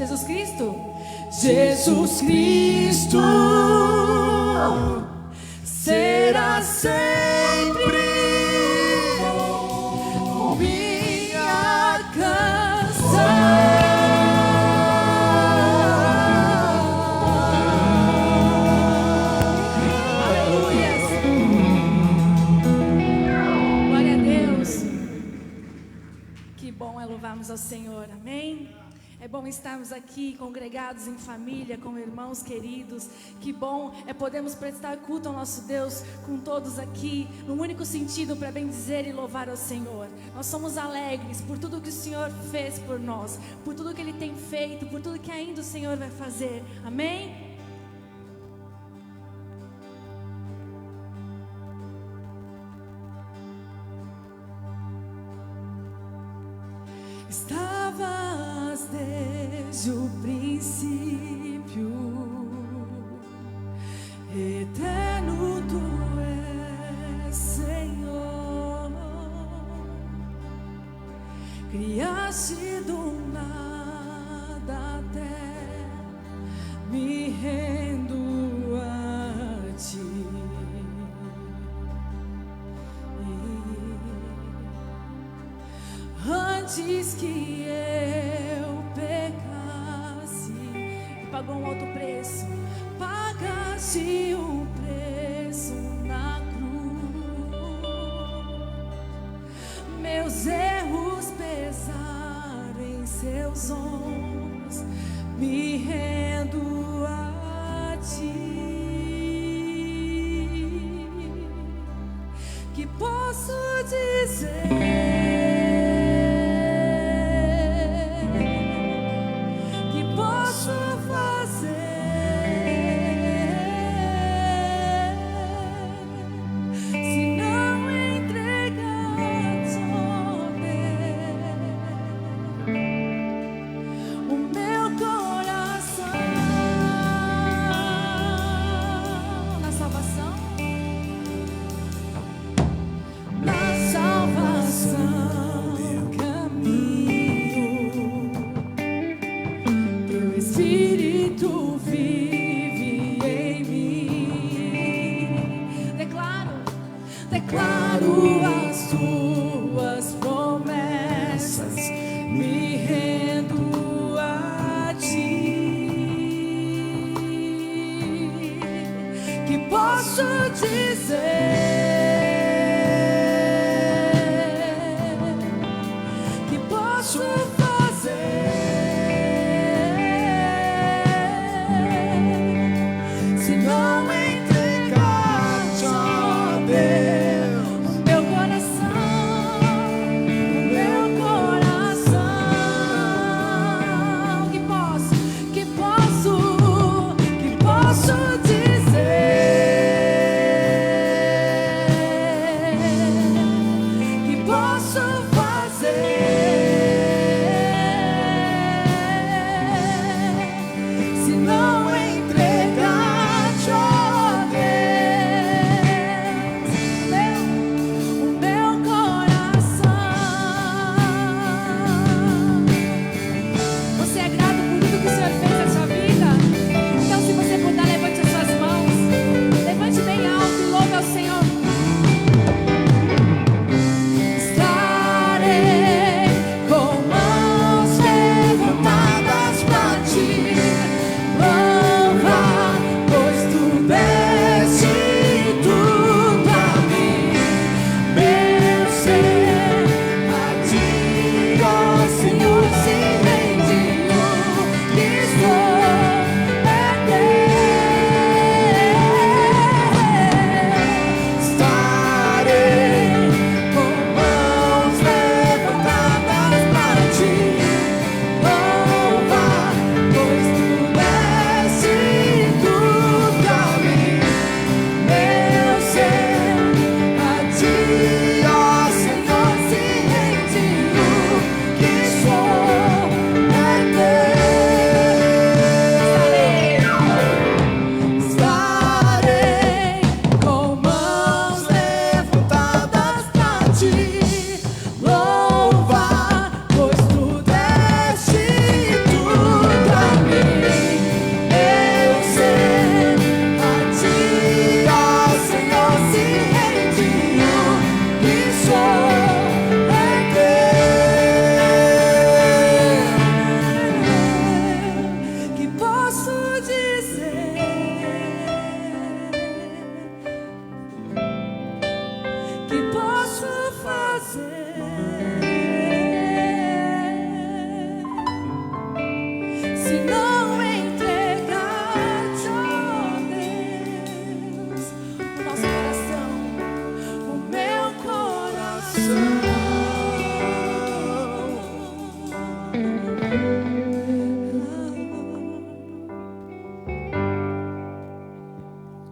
Jesus Cristo. Jesus Cristo será sempre minha canção. Louvarmos ao Senhor, amém? É bom estarmos aqui congregados em família, com irmãos queridos. Que bom é podermos prestar culto ao nosso Deus com todos aqui, num único sentido, para bendizer e louvar ao Senhor. Nós somos alegres por tudo que o Senhor fez por nós, por tudo que Ele tem feito, por tudo que ainda o Senhor vai fazer, amém? Estavas desde o princípio, eterno tu és, Senhor. Criaste do nada até me rendo a ti. Antes que eu pecasse, pagou um alto preço, pagaste um preço na cruz. Meus erros pesaram em seus ombros, me rendo a ti. Que posso dizer?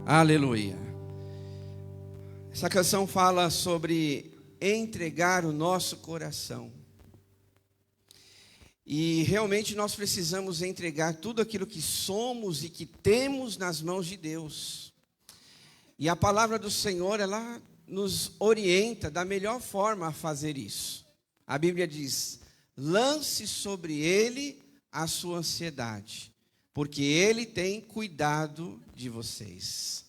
Aleluia. Essa canção fala sobre entregar o nosso coração. E realmente nós precisamos entregar tudo aquilo que somos e que temos nas mãos de Deus. E a palavra do Senhor, ela nos orienta da melhor forma a fazer isso. A Bíblia diz: lance sobre Ele a sua ansiedade, porque Ele tem cuidado de vocês.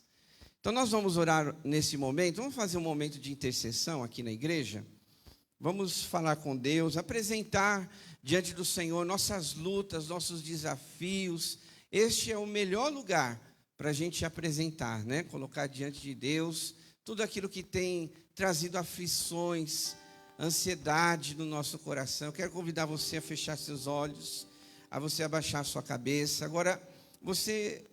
Então nós vamos orar nesse momento, vamos fazer um momento de intercessão aqui na igreja. Vamos falar com Deus, apresentar diante do Senhor nossas lutas, nossos desafios. Este é o melhor lugar para a gente apresentar, né? Colocar diante de Deus tudo aquilo que tem trazido aflições, ansiedade no nosso coração. Eu quero convidar você a fechar seus olhos, a você abaixar sua cabeça. Agora, você,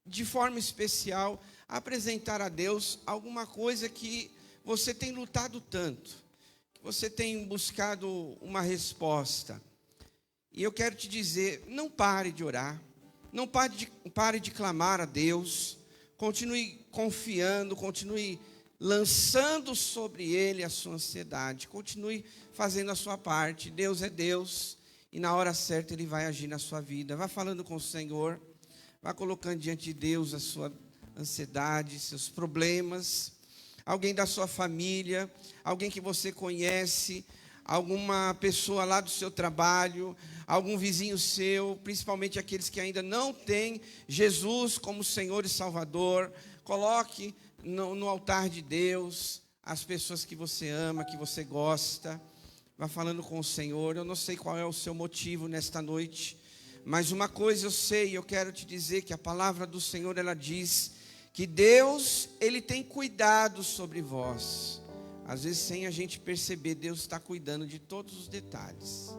de forma especial, apresentar a Deus alguma coisa que você tem lutado tanto, que você tem buscado uma resposta. E eu quero te dizer, não pare de orar, não pare de clamar a Deus, continue confiando, continue lançando sobre Ele a sua ansiedade, continue fazendo a sua parte. Deus é Deus, e na hora certa Ele vai agir na sua vida. Vá falando com o Senhor, vá colocando diante de Deus a sua ansiedade, seus problemas. Alguém da sua família, alguém que você conhece, alguma pessoa lá do seu trabalho, algum vizinho seu, principalmente aqueles que ainda não têm Jesus como Senhor e Salvador. Coloque no altar de Deus as pessoas que você ama, que você gosta. Vá falando com o Senhor. Eu não sei qual é o seu motivo nesta noite, mas uma coisa eu sei, eu quero te dizer que a palavra do Senhor, ela diz que Deus, Ele tem cuidado sobre vós. Às vezes, sem a gente perceber, Deus está cuidando de todos os detalhes.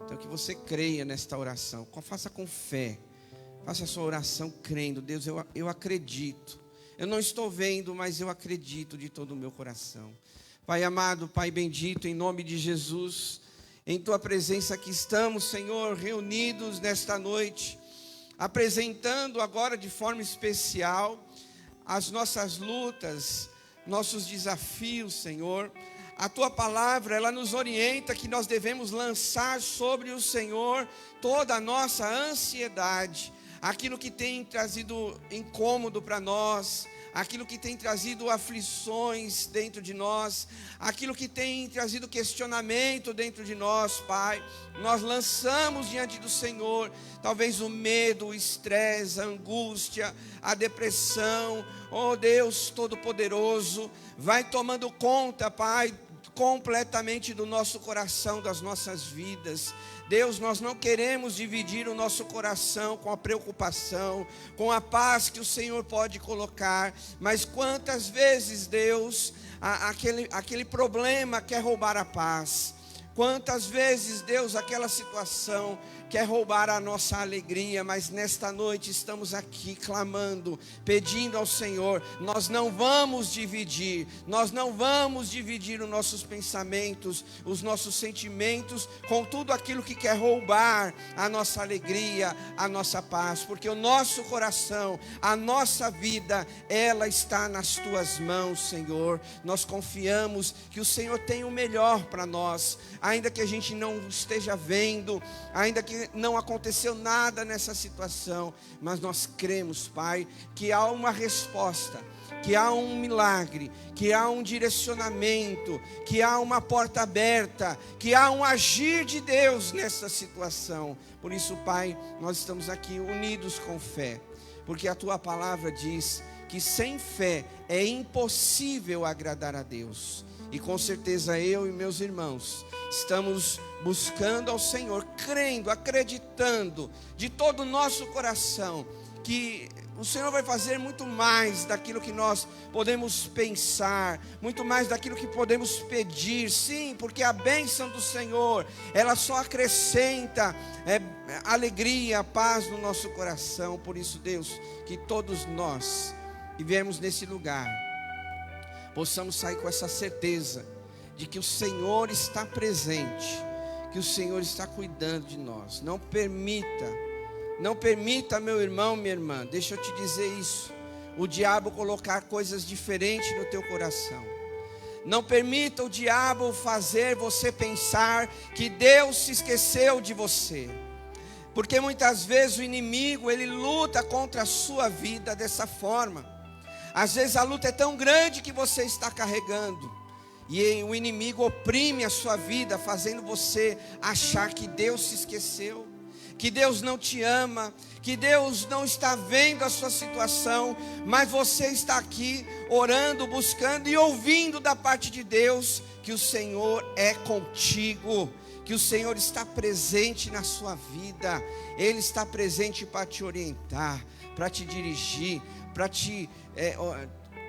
Então, que você creia nesta oração, faça com fé, faça a sua oração crendo. Deus, eu acredito. Eu não estou vendo, mas eu acredito de todo o meu coração. Pai amado, Pai bendito, em nome de Jesus, em Tua presença aqui estamos, Senhor, reunidos nesta noite, apresentando agora de forma especial as nossas lutas, nossos desafios, Senhor. A Tua palavra, ela nos orienta que nós devemos lançar sobre o Senhor toda a nossa ansiedade, aquilo que tem trazido incômodo para nós, aquilo que tem trazido aflições dentro de nós, aquilo que tem trazido questionamento dentro de nós, Pai. Nós lançamos diante do Senhor, talvez o medo, o estresse, a angústia, a depressão. Oh Deus Todo-Poderoso, vai tomando conta, Pai, completamente do nosso coração, das nossas vidas. Deus, nós não queremos dividir o nosso coração com a preocupação, com a paz que o Senhor pode colocar, mas quantas vezes, Deus, aquele problema quer roubar a paz. Quantas vezes, Deus, aquela situação quer roubar a nossa alegria, mas nesta noite estamos aqui clamando, pedindo ao Senhor, nós não vamos dividir os nossos pensamentos, os nossos sentimentos, com tudo aquilo que quer roubar a nossa alegria, a nossa paz, porque o nosso coração, a nossa vida, ela está nas Tuas mãos, Senhor. Nós confiamos que o Senhor tem o melhor para nós, ainda que a gente não esteja vendo, ainda que não aconteceu nada nessa situação, mas nós cremos, Pai, que há uma resposta, que há um milagre, que há um direcionamento, que há uma porta aberta, que há um agir de Deus nessa situação. Por isso, Pai, nós estamos aqui unidos com fé, porque a Tua palavra diz que sem fé é impossível agradar a Deus. E com certeza eu e meus irmãos estamos buscando ao Senhor, crendo, acreditando de todo o nosso coração que o Senhor vai fazer muito mais daquilo que nós podemos pensar, muito mais daquilo que podemos pedir. Sim, porque a bênção do Senhor, ela só acrescenta alegria, paz no nosso coração. Por isso, Deus, que todos nós que viemos nesse lugar possamos sair com essa certeza de que o Senhor está presente, que o Senhor está cuidando de nós. Não permita, meu irmão, minha irmã, deixa eu te dizer isso, o diabo colocar coisas diferentes no teu coração. Não permita o diabo fazer você pensar que Deus se esqueceu de você. Porque muitas vezes o inimigo, ele luta contra a sua vida dessa forma. Às vezes a luta é tão grande que você está carregando. E o inimigo oprime a sua vida, fazendo você achar que Deus se esqueceu, que Deus não te ama, que Deus não está vendo a sua situação, mas você está aqui orando, buscando e ouvindo da parte de Deus que o Senhor é contigo, que o Senhor está presente na sua vida. Ele está presente para te orientar, para te dirigir, para te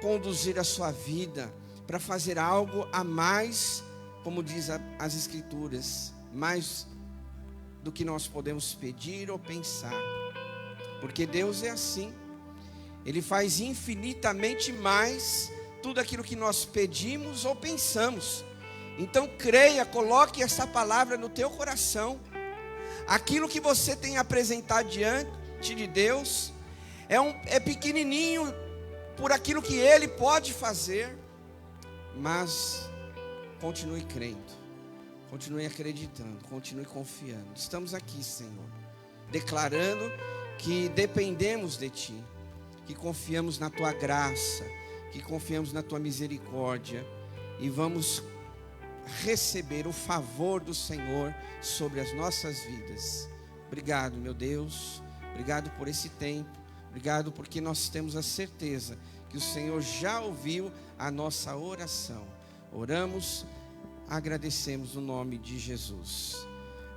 conduzir a sua vida, para fazer algo a mais, como diz as Escrituras, mais do que nós podemos pedir ou pensar. Porque Deus é assim, Ele faz infinitamente mais tudo aquilo que nós pedimos ou pensamos. Então creia, coloque essa palavra no teu coração. Aquilo que você tem apresentado diante de Deus é pequenininho por aquilo que Ele pode fazer, mas continue crendo, continue acreditando, continue confiando. Estamos aqui, Senhor, declarando que dependemos de Ti, que confiamos na Tua graça, que confiamos na Tua misericórdia, e vamos receber o favor do Senhor sobre as nossas vidas. Obrigado, meu Deus, obrigado por esse tempo, obrigado porque nós temos a certeza que o Senhor já ouviu a nossa oração. Oramos, agradecemos no nome de Jesus.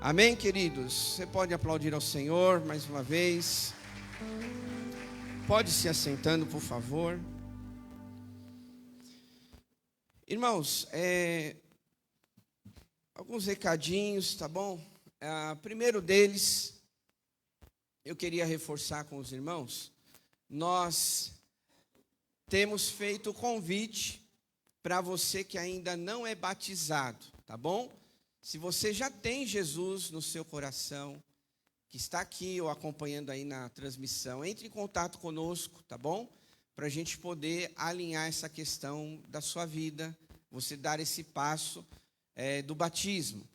Amém, queridos? Você pode aplaudir ao Senhor mais uma vez. Pode se assentando, por favor. Irmãos, alguns recadinhos, tá bom? Primeiro deles, eu queria reforçar com os irmãos. Nós temos feito o convite para você que ainda não é batizado, tá bom? Se você já tem Jesus no seu coração, que está aqui ou acompanhando aí na transmissão, entre em contato conosco, tá bom? Para a gente poder alinhar essa questão da sua vida, você dar esse passo do batismo.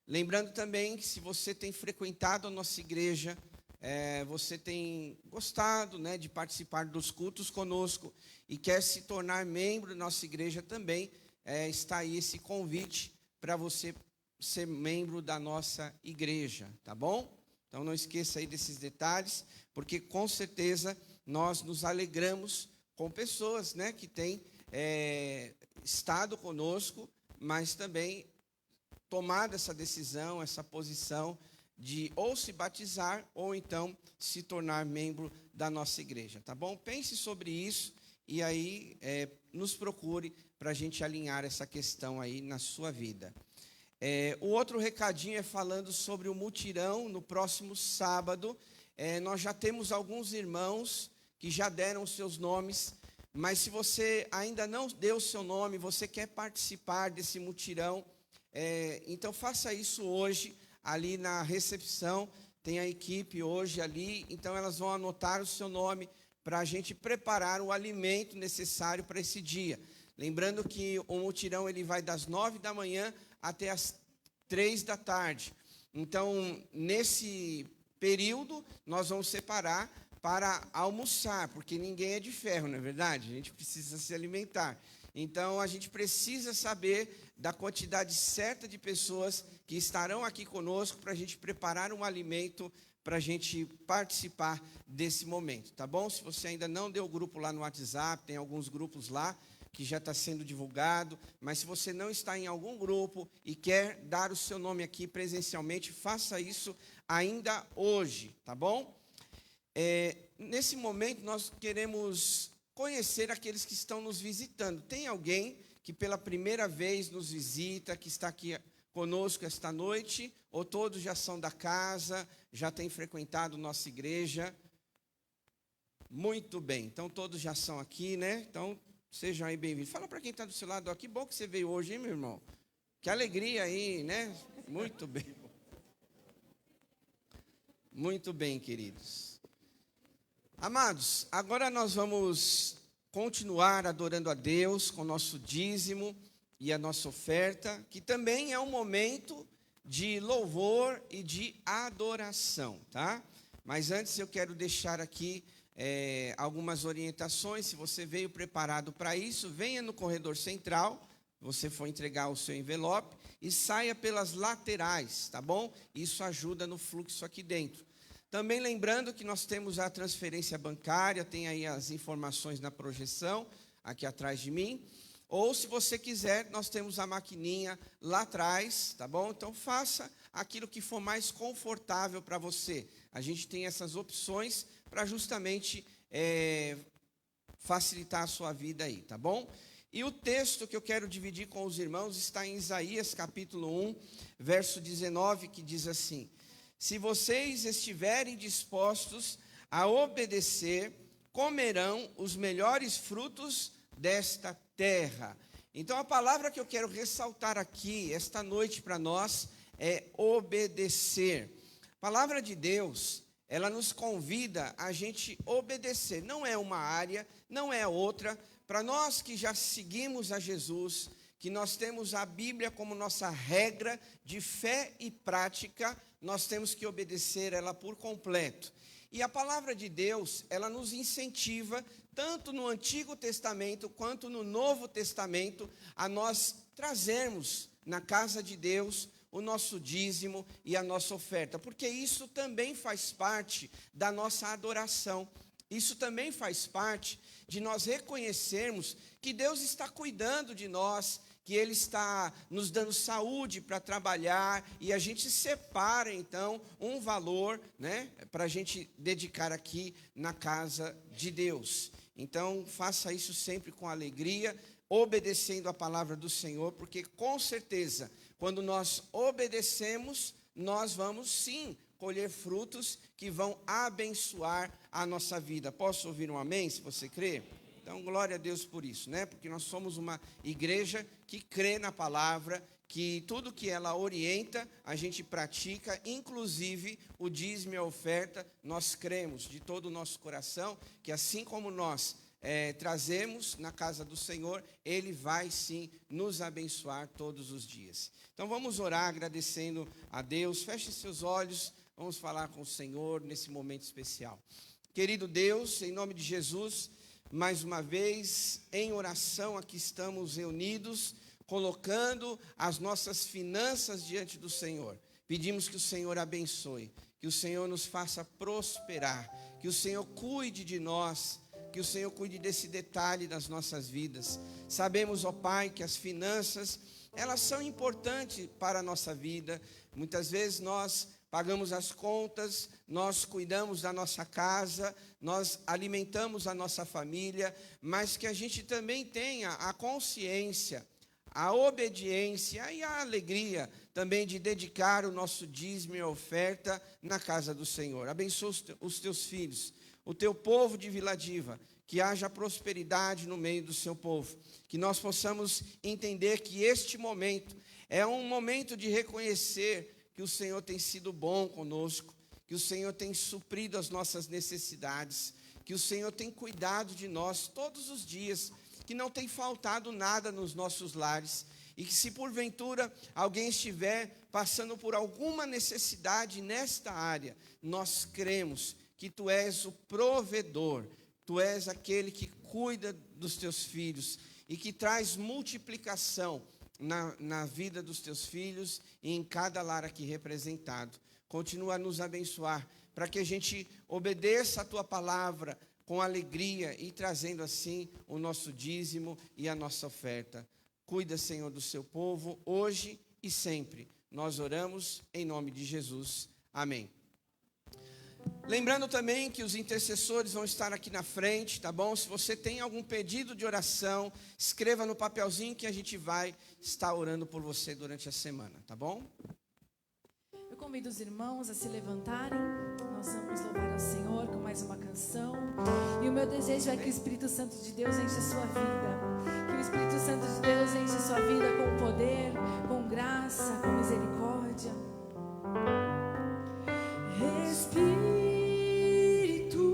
Lembrando também que se você tem frequentado a nossa igreja, você tem gostado, né, de participar dos cultos conosco e quer se tornar membro da nossa igreja também, está aí esse convite para você ser membro da nossa igreja, tá bom? Então não esqueça aí desses detalhes, porque com certeza nós nos alegramos com pessoas, né, que têm estado conosco, mas também tomado essa decisão, essa posição de ou se batizar ou então se tornar membro da nossa igreja, tá bom? Pense sobre isso e aí nos procure para a gente alinhar essa questão aí na sua vida. O outro recadinho é falando sobre o mutirão no próximo sábado. Nós já temos alguns irmãos que já deram seus nomes, mas se você ainda não deu o seu nome, você quer participar desse mutirão, então faça isso hoje, ali na recepção, tem a equipe hoje ali, então elas vão anotar o seu nome para a gente preparar o alimento necessário para esse dia. Lembrando que o mutirão ele vai das 9 da manhã até as 3 da tarde. Então, nesse período, nós vamos separar para almoçar, porque ninguém é de ferro, não é verdade? A gente precisa se alimentar. Então, a gente precisa saber da quantidade certa de pessoas que estarão aqui conosco para a gente preparar um alimento para a gente participar desse momento, tá bom? Se você ainda não deu grupo lá no WhatsApp, tem alguns grupos lá que já está sendo divulgado, mas se você não está em algum grupo e quer dar o seu nome aqui presencialmente, faça isso ainda hoje, tá bom? Nesse momento, nós queremos conhecer aqueles que estão nos visitando. Tem alguém que pela primeira vez nos visita, que está aqui conosco esta noite, ou todos já são da casa, já têm frequentado nossa igreja? Muito bem, então todos já são aqui, né? Então, sejam aí bem-vindos. Fala para quem está do seu lado, ó, que bom que você veio hoje, hein, meu irmão? Que alegria aí, né? Muito bem. Muito bem, queridos. Amados, agora nós vamos continuar adorando a Deus com o nosso dízimo e a nossa oferta, que também é um momento de louvor e de adoração, tá? Mas antes eu quero deixar aqui algumas orientações. Se você veio preparado para isso, venha no corredor central, você for entregar o seu envelope, e saia pelas laterais, tá bom? Isso ajuda no fluxo aqui dentro. Também lembrando que nós temos a transferência bancária, tem aí as informações na projeção, aqui atrás de mim. Ou, se você quiser, nós temos a maquininha lá atrás, tá bom? Então, faça aquilo que for mais confortável para você. A gente tem essas opções para justamente facilitar a sua vida aí, tá bom? E o texto que eu quero dividir com os irmãos está em Isaías capítulo 1, verso 19, que diz assim: se vocês estiverem dispostos a obedecer, comerão os melhores frutos desta terra. Então, a palavra que eu quero ressaltar aqui, esta noite para nós, é obedecer. A palavra de Deus, ela nos convida a gente obedecer. Não é uma área, não é outra. Para nós que já seguimos a Jesus, que nós temos a Bíblia como nossa regra de fé e prática, nós temos que obedecer ela por completo. E a palavra de Deus, ela nos incentiva, tanto no Antigo Testamento quanto no Novo Testamento, a nós trazermos na casa de Deus o nosso dízimo e a nossa oferta, porque isso também faz parte da nossa adoração. Isso também faz parte de nós reconhecermos que Deus está cuidando de nós, que Ele está nos dando saúde para trabalhar, e a gente separa, então, um valor, né, para a gente dedicar aqui na casa de Deus. Então, faça isso sempre com alegria, obedecendo a palavra do Senhor, porque, com certeza, quando nós obedecemos, nós vamos, sim, colher frutos que vão abençoar a nossa vida. Posso ouvir um amém, se você crê? Então, glória a Deus por isso, né? Porque nós somos uma igreja que crê na palavra, que tudo que ela orienta, a gente pratica, inclusive o dízimo e a oferta. Nós cremos de todo o nosso coração que, assim como nós trazemos na casa do Senhor, Ele vai sim nos abençoar todos os dias. Então vamos orar agradecendo a Deus. Feche seus olhos, vamos falar com o Senhor nesse momento especial. Querido Deus, em nome de Jesus, mais uma vez, em oração, aqui estamos reunidos, colocando as nossas finanças diante do Senhor. Pedimos que o Senhor abençoe, que o Senhor nos faça prosperar, que o Senhor cuide de nós, que o Senhor cuide desse detalhe das nossas vidas. Sabemos, ó Pai, que as finanças, elas são importantes para a nossa vida. Muitas vezes nós pagamos as contas, nós cuidamos da nossa casa, nós alimentamos a nossa família, mas que a gente também tenha a consciência, a obediência e a alegria também de dedicar o nosso dízimo e a oferta na casa do Senhor. Abençoa os teus filhos, o teu povo de Vila Diva, que haja prosperidade no meio do seu povo, que nós possamos entender que este momento é um momento de reconhecer que o Senhor tem sido bom conosco, que o Senhor tem suprido as nossas necessidades, que o Senhor tem cuidado de nós todos os dias, que não tem faltado nada nos nossos lares, e que se porventura alguém estiver passando por alguma necessidade nesta área, nós cremos que Tu és o provedor, Tu és aquele que cuida dos Teus filhos e que traz multiplicação na vida dos Teus filhos e em cada lar aqui representado. Continua a nos abençoar, para que a gente obedeça a Tua palavra com alegria e trazendo assim o nosso dízimo e a nossa oferta. Cuida, Senhor, do seu povo, hoje e sempre. Nós oramos em nome de Jesus. Amém. Lembrando também que os intercessores vão estar aqui na frente, tá bom? Se você tem algum pedido de oração, escreva no papelzinho que a gente vai estar orando por você durante a semana, tá bom? Eu convido os irmãos a se levantarem. Nós vamos louvar ao Senhor com mais uma canção. E o meu desejo é que o Espírito Santo de Deus enche a sua vida. Que o Espírito Santo de Deus enche a sua vida com poder, com graça, com misericórdia. misericórdia. Espírito,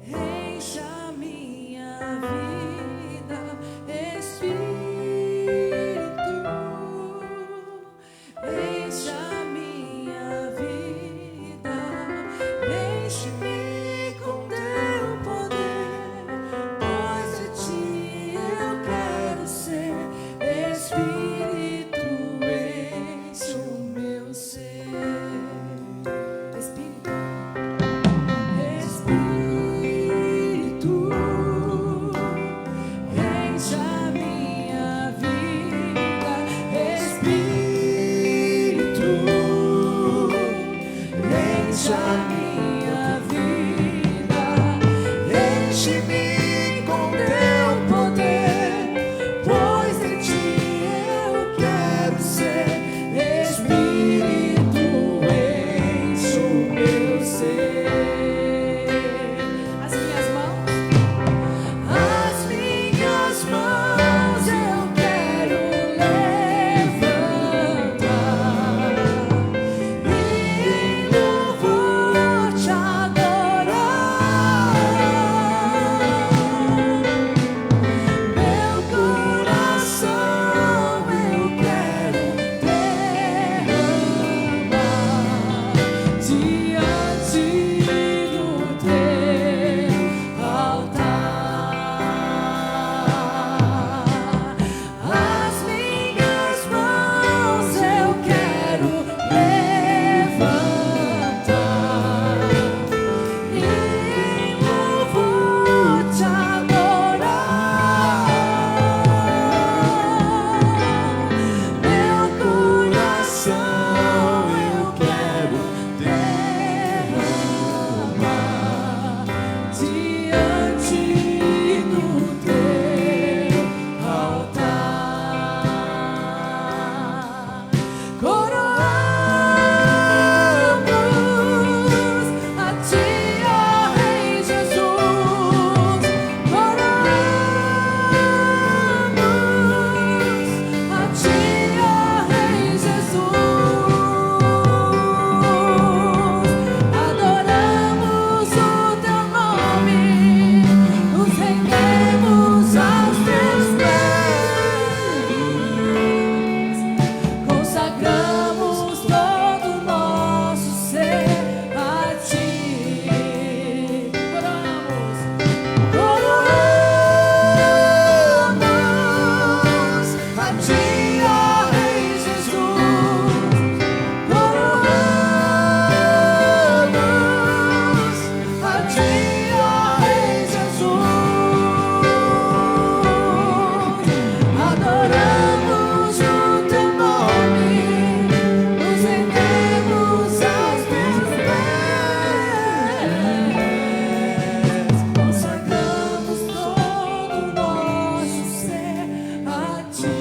encha minha vida. Espírito, encha minha vida. Enche-me com teu poder, pois de ti eu quero ser. Espírito, enche o meu ser. Espírito, encha minha vida. Espírito, encha minha vida. Enche-me com teu poder, pois de ti eu quero ser. Espírito, enche o meu ser. As minhas mãos, As minhas mãos eu quero levantar e em louvor te adorar. Meu coração eu quero derramar diante do teu altar. As minhas mãos eu quero levantar e em louvor te adorar. Meu coração eu quero derramar diante do teu altar. Coroamos a ti, ó Rei Jesus. Coroamos a ti, ó Rei Jesus. Adoramos o teu nome, nos rendemos aos teus pés. Consagramos todo o nosso ser a ti. Coroamos a ti, ó Rei Jesus. Coroamos a ti, ó Rei Jesus. Adoramos o teu nome, nos rendemos aos teus pés. Consagramos todo o nosso ser a ti.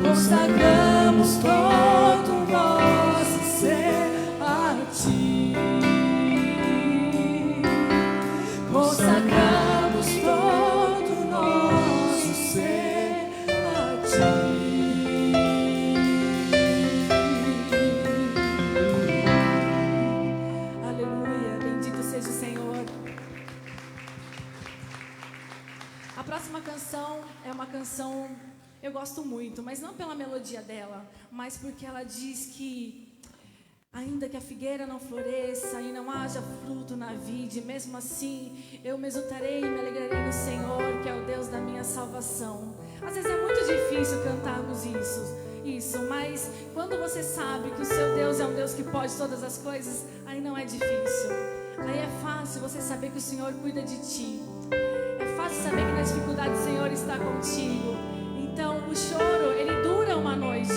Consagramos todo o nosso ser a ti. Consagramos todo o nosso ser a ti. aleluia, bendito seja o Senhor. A próxima canção é uma canção eu gosto muito, mas não pela melodia dela, mas porque ela diz que ainda que a figueira não floresça e não haja fruto na vide, mesmo assim eu me exultarei e me alegrarei no Senhor, que é o Deus da minha salvação. Às vezes é muito difícil cantarmos isso, mas quando você sabe que o seu Deus é um Deus que pode todas as coisas, aí não é difícil. Aí é fácil você saber que o Senhor cuida de ti. É fácil saber que na dificuldade o Senhor está contigo. Então o choro, ele dura uma noite,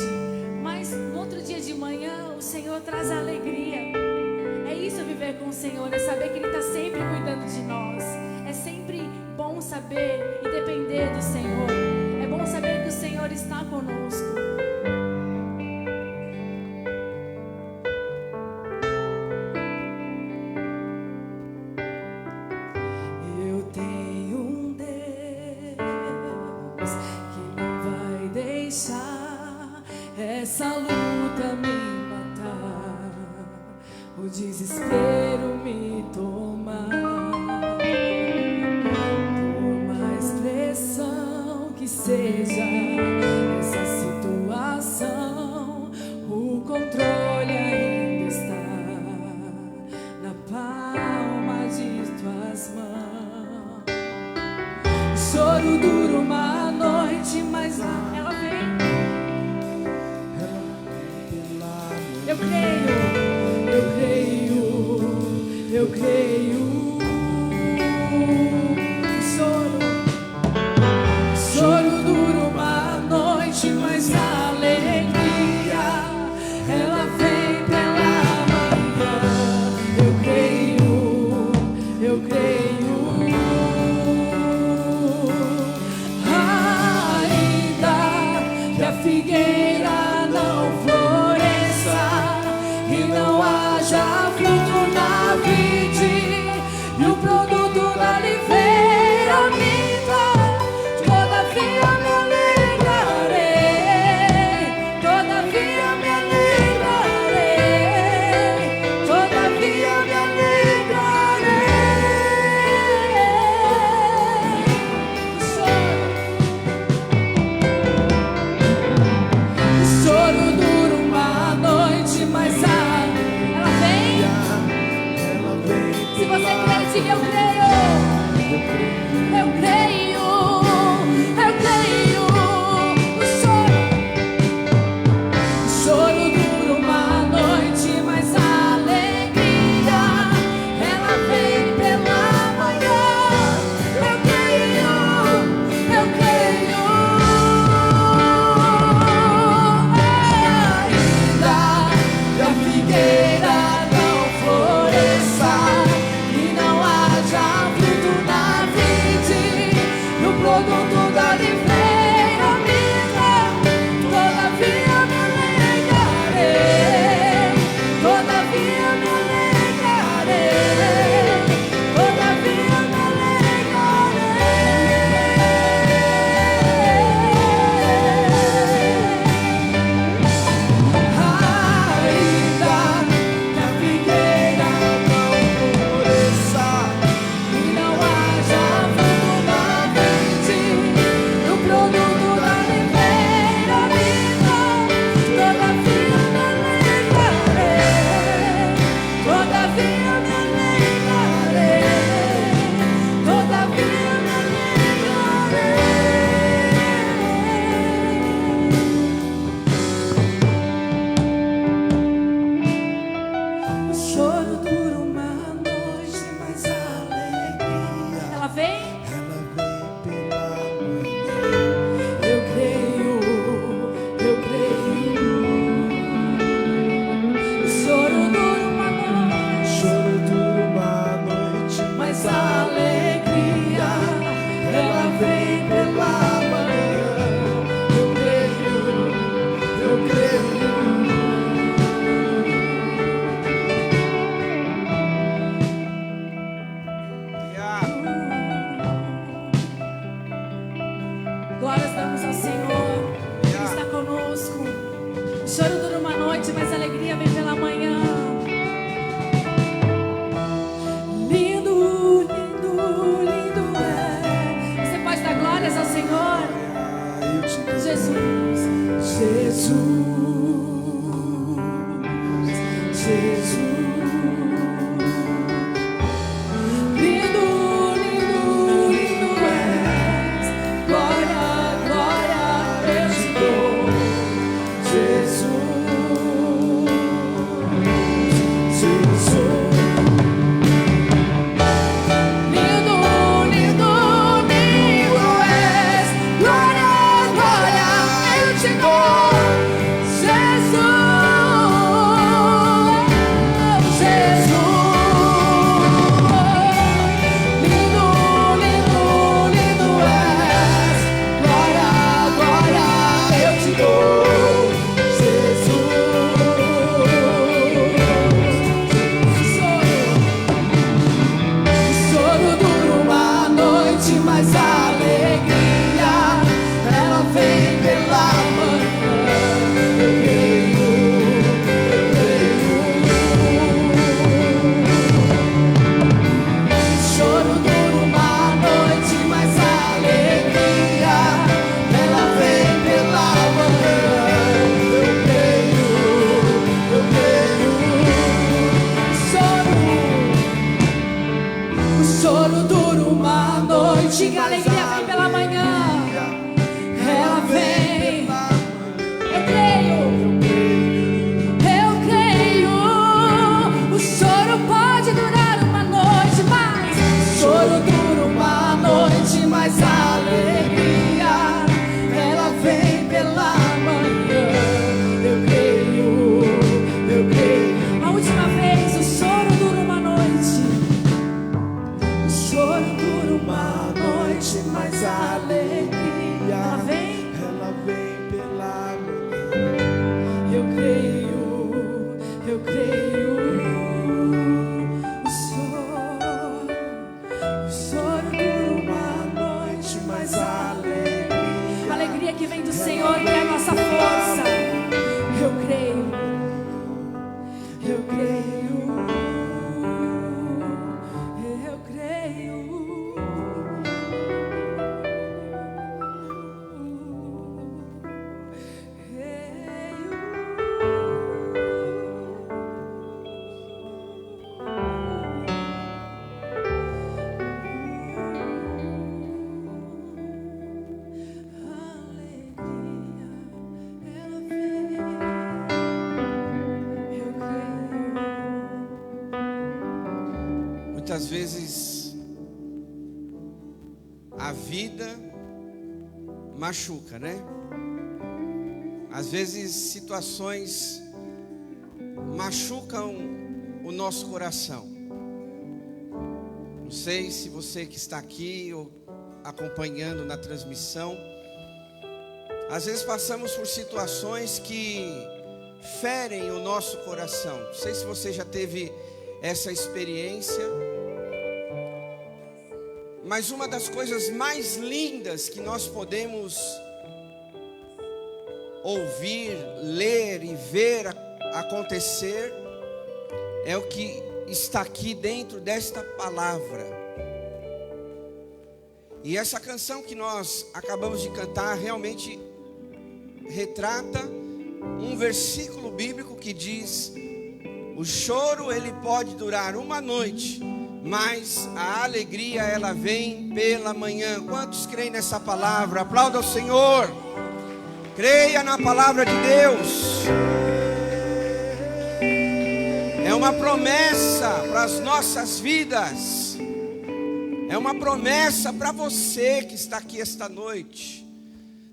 mas no outro dia de manhã o Senhor traz a alegria. É isso viver com o Senhor, é saber que Ele está sempre cuidando de nós. É sempre bom saber e depender do Senhor. É bom saber que o Senhor está conosco. Eu tenho um Deus que não vai essa luta me matar, o desespero me tomar. Por mais pressão que seja essa situação, o controle ainda está na palma de tuas mãos. O choro dura uma noite, mas ela vem. Eu creio, eu creio, eu creio. Choro dura uma noite, mas a alegria ela vem pela manhã. Eu creio, eu creio. Ainda que a figueira não floresça e não haja fruto na vide e o produto da oliveira minta, todavia me alegrarei, todavia me alegrarei, todavia me alegrarei. O choro dura uma noite, mas ela vem. Se você crê, diga eu creio. Eu creio, eu creio. O choro dura uma noite, mas a alegria ela vem pela manhã. Eu creio, eu creio. Ainda que a figueira não floresça e não haja fruto na vide e o produto da oliveira minta, todavia me alegrarei, todavia me alegrarei, todavia me ainda que a figueira não floresça e não haja fruto na vide e o produto da oliveira minta, todavia me alegrarei, todavia me alegrarei, todavia me alegrarei. O choro dura uma noite, mas a alegria ela vem. Eu creio, eu creio. O choro dura uma noite, mas a alegria ela vem pela manhã. Eu creio, eu creio. Glórias damos ao Senhor, Ele está conosco. O choro dura uma noite, mas a alegria vem pela manhã. Lindo, lindo, lindo é. Você pode dar glórias ao Senhor? Jesus, Jesus, Jesus. Lindo, lindo, lindo és. Glória, glória eu te dou, Jesus, Jesus. Lindo, lindo, lindo és. Glória, glória eu te dou, mas a alegria ela vem pela manhã. manhã. Eu creio. A última vez, o choro dura uma noite. O choro dura uma noite, mas a alegria ela vem pela manhã. Eu creio. O choro dura uma noite, mas a alegria que vem do Senhor, que é a nossa força. Eu creio. Muitas vezes a vida machuca, né? Às vezes situações machucam o nosso coração. Não sei se você que está aqui ou acompanhando na transmissão, às vezes passamos por situações que ferem o nosso coração. Não sei se você já teve essa experiência. Mas uma das coisas mais lindas que nós podemos ouvir, ler e ver acontecer é o que está aqui dentro desta palavra. E essa canção que nós acabamos de cantar realmente retrata um versículo bíblico que diz: o choro ele pode durar uma noite, mas a alegria ela vem pela manhã. Quantos creem nessa palavra? Aplauda o Senhor. Creia na palavra de Deus. É uma promessa para as nossas vidas. É uma promessa para você que está aqui esta noite.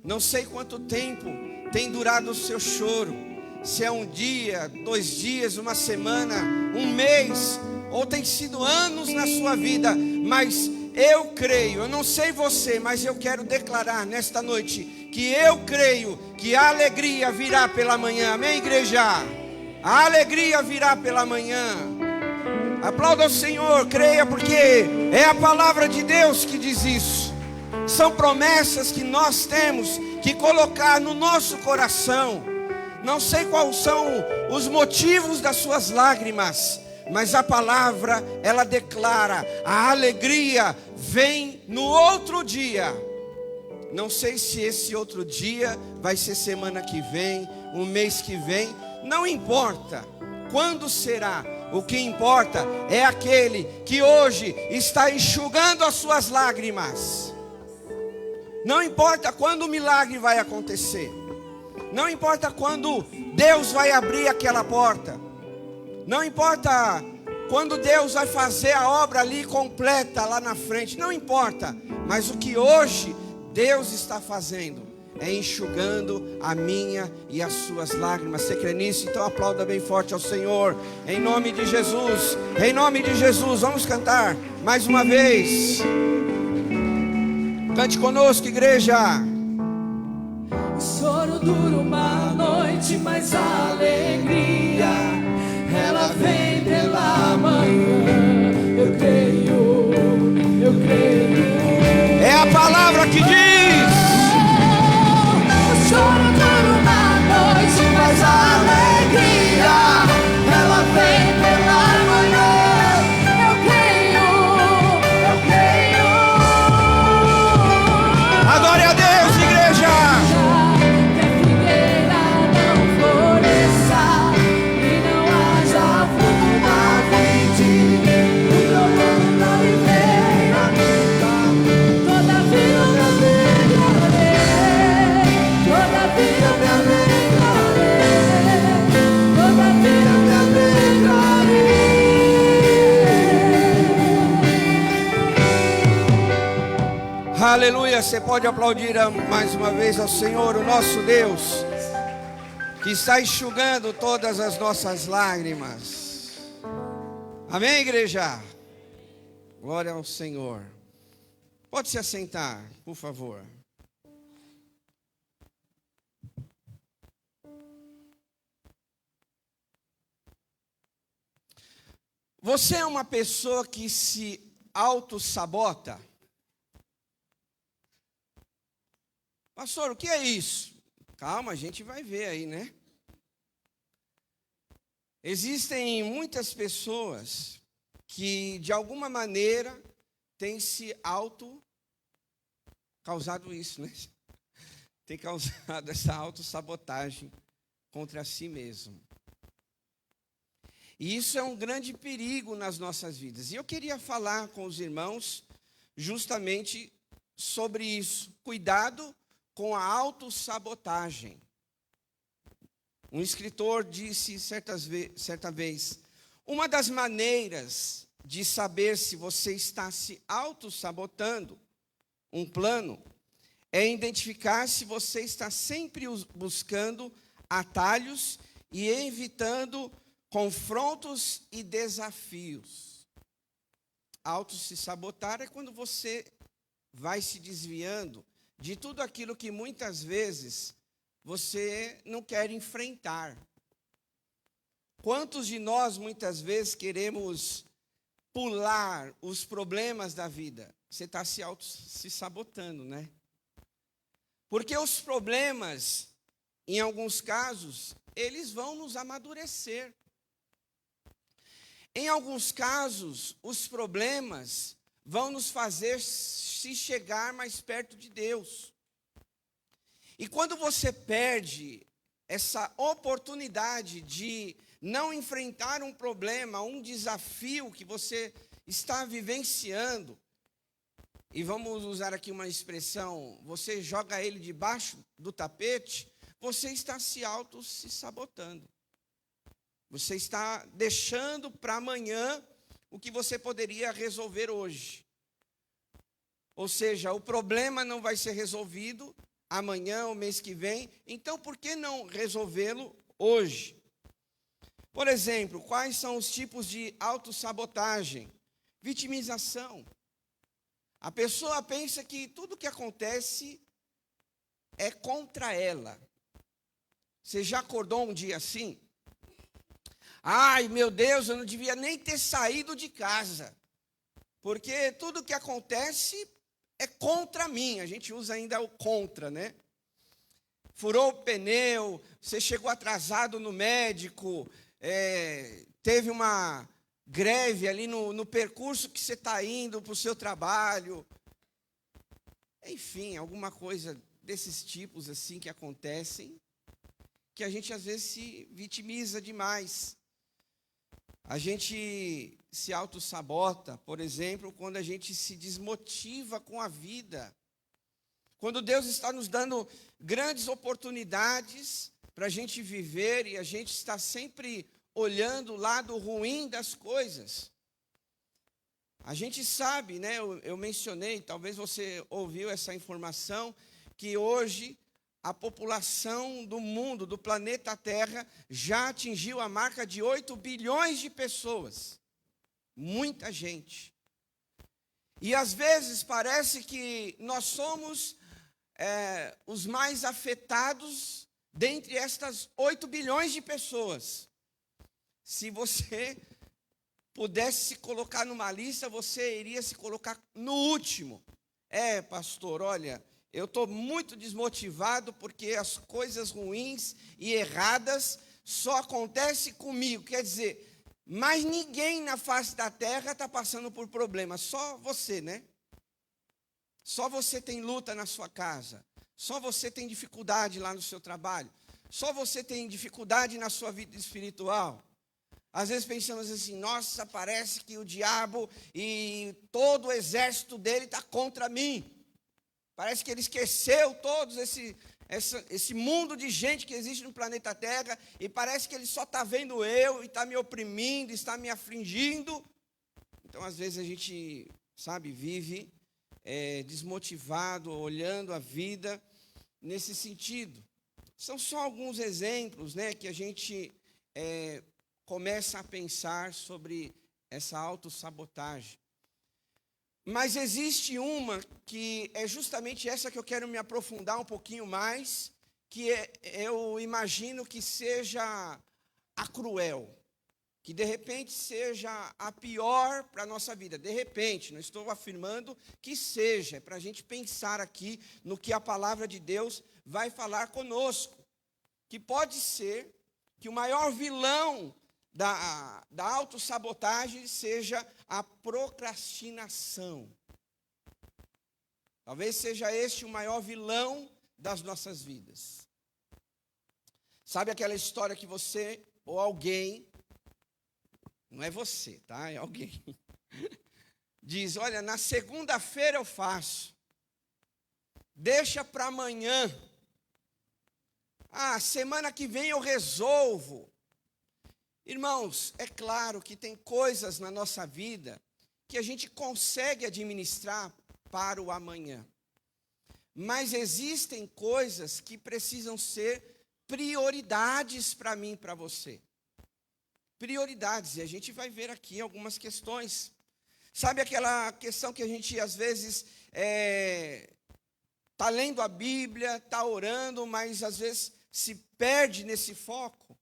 Não sei quanto tempo tem durado o seu choro. Se é um dia, 2 dias, uma semana, um mês, ou tem sido anos na sua vida, mas eu creio, eu não sei você, mas eu quero declarar nesta noite, que eu creio que a alegria virá pela manhã, amém, igreja? A alegria virá pela manhã. Aplauda o Senhor, creia, porque é a palavra de Deus que diz isso. São promessas que nós temos que colocar no nosso coração. Não sei quais são os motivos das suas lágrimas, mas a palavra, ela declara: a alegria vem no outro dia. Não sei se esse outro dia vai ser semana que vem, um mês que vem, não importa quando será. O que importa é aquele que hoje está enxugando as suas lágrimas. Não importa quando o milagre vai acontecer. Não importa quando Deus vai abrir aquela porta. Não importa quando Deus vai fazer a obra ali completa lá na frente. Não importa. Mas o que hoje Deus está fazendo é enxugando a minha e as suas lágrimas. Você crê nisso? Então aplauda bem forte ao Senhor. Em nome de Jesus. Em nome de Jesus. Vamos cantar mais uma vez. Cante conosco, igreja. O choro dura uma noite, mas a alegria ela vem pela manhã. Eu creio. É a palavra que diz: o choro dura uma noite, mas a alegria ela vem pela manhã. Eu creio. Adore a Deus, igreja. Que a figueira não floresça e não haja fruto na vide, o problema na oliveira nunca. Toda vida me alegrarei, toda vida me alegrarei, toda vida me alegrarei. Aleluia. Você pode aplaudir mais uma vez ao Senhor, o nosso Deus. que está enxugando todas as nossas lágrimas. Amém, igreja? Glória ao Senhor. Pode se assentar, por favor. Você é uma pessoa que se auto-sabota? Pastor, o que é isso? Calma, a gente vai ver aí, né? Existem muitas pessoas que, de alguma maneira, têm se causado isso, né? Tem causado essa autossabotagem contra si mesmo. E isso é um grande perigo nas nossas vidas. E eu queria falar com os irmãos justamente sobre isso. Cuidado com a autossabotagem. Um escritor disse certa vez, uma das maneiras de saber se você está se autossabotando um plano é identificar se você está sempre buscando atalhos e evitando confrontos e desafios. Se sabotar é quando você vai se desviando de tudo aquilo que muitas vezes você não quer enfrentar. Quantos de nós muitas vezes queremos pular os problemas da vida? Você está se sabotando, né? Porque os problemas, em alguns casos, eles vão nos amadurecer. Em alguns casos, os problemas vão nos fazer se chegar mais perto de Deus. E quando você perde essa oportunidade de não enfrentar um problema, um desafio que você está vivenciando, e vamos usar aqui uma expressão, você joga ele debaixo do tapete, você está se sabotando. Você está deixando para amanhã o que você poderia resolver hoje. Ou seja, o problema não vai ser resolvido amanhã ou mês que vem, então por que não resolvê-lo hoje? Por exemplo, quais são os tipos de autossabotagem? Vitimização. A pessoa pensa que tudo que acontece é contra ela. Você já acordou um dia assim? Ai, meu Deus, eu não devia nem ter saído de casa, porque tudo que acontece é contra mim. A gente usa ainda o contra, né? Furou o pneu, você chegou atrasado no médico, teve uma greve ali no percurso que você está indo para o seu trabalho. Enfim, alguma coisa desses tipos assim que acontecem, que a gente às vezes se vitimiza demais. A gente se autossabota, por exemplo, quando a gente se desmotiva com a vida. Quando Deus está nos dando grandes oportunidades para a gente viver e a gente está sempre olhando o lado ruim das coisas. A gente sabe, né? Eu mencionei, talvez você ouviu essa informação, que hoje a população do mundo, do planeta Terra, já atingiu a marca de 8 bilhões de pessoas. Muita gente. E às vezes parece que nós somos os mais afetados dentre estas 8 bilhões de pessoas. Se você pudesse se colocar numa lista, você iria se colocar no último. Pastor, olha, eu estou muito desmotivado porque as coisas ruins e erradas só acontecem comigo. Quer dizer, mas ninguém na face da terra está passando por problemas, só você, né? Só você tem luta na sua casa, só você tem dificuldade lá no seu trabalho, só você tem dificuldade na sua vida espiritual. Às vezes pensamos assim, nossa, parece que o diabo e todo o exército dele está contra mim. Parece que ele esqueceu todo esse mundo de gente que existe no planeta Terra, e parece que ele só está vendo eu e está me oprimindo, está me afligindo. Então, às vezes, a gente, vive desmotivado, olhando a vida nesse sentido. São só alguns exemplos, né, que a gente começa a pensar sobre essa autossabotagem. Mas existe uma que é justamente essa que eu quero me aprofundar um pouquinho mais, que eu imagino que seja a cruel, que de repente seja a pior para a nossa vida. De repente, não estou afirmando que seja, é para a gente pensar aqui no que a palavra de Deus vai falar conosco. Que pode ser que o maior vilão da autossabotagem seja a procrastinação. Talvez seja este o maior vilão das nossas vidas. Sabe aquela história que você ou alguém, não é você, tá? É alguém, diz, olha, na segunda-feira eu faço, deixa para amanhã, semana que vem eu resolvo. Irmãos, é claro que tem coisas na nossa vida que a gente consegue administrar para o amanhã. Mas existem coisas que precisam ser prioridades para mim e para você. Prioridades, e a gente vai ver aqui algumas questões. Sabe aquela questão que a gente às vezes está lendo a Bíblia, está orando, mas às vezes se perde nesse foco?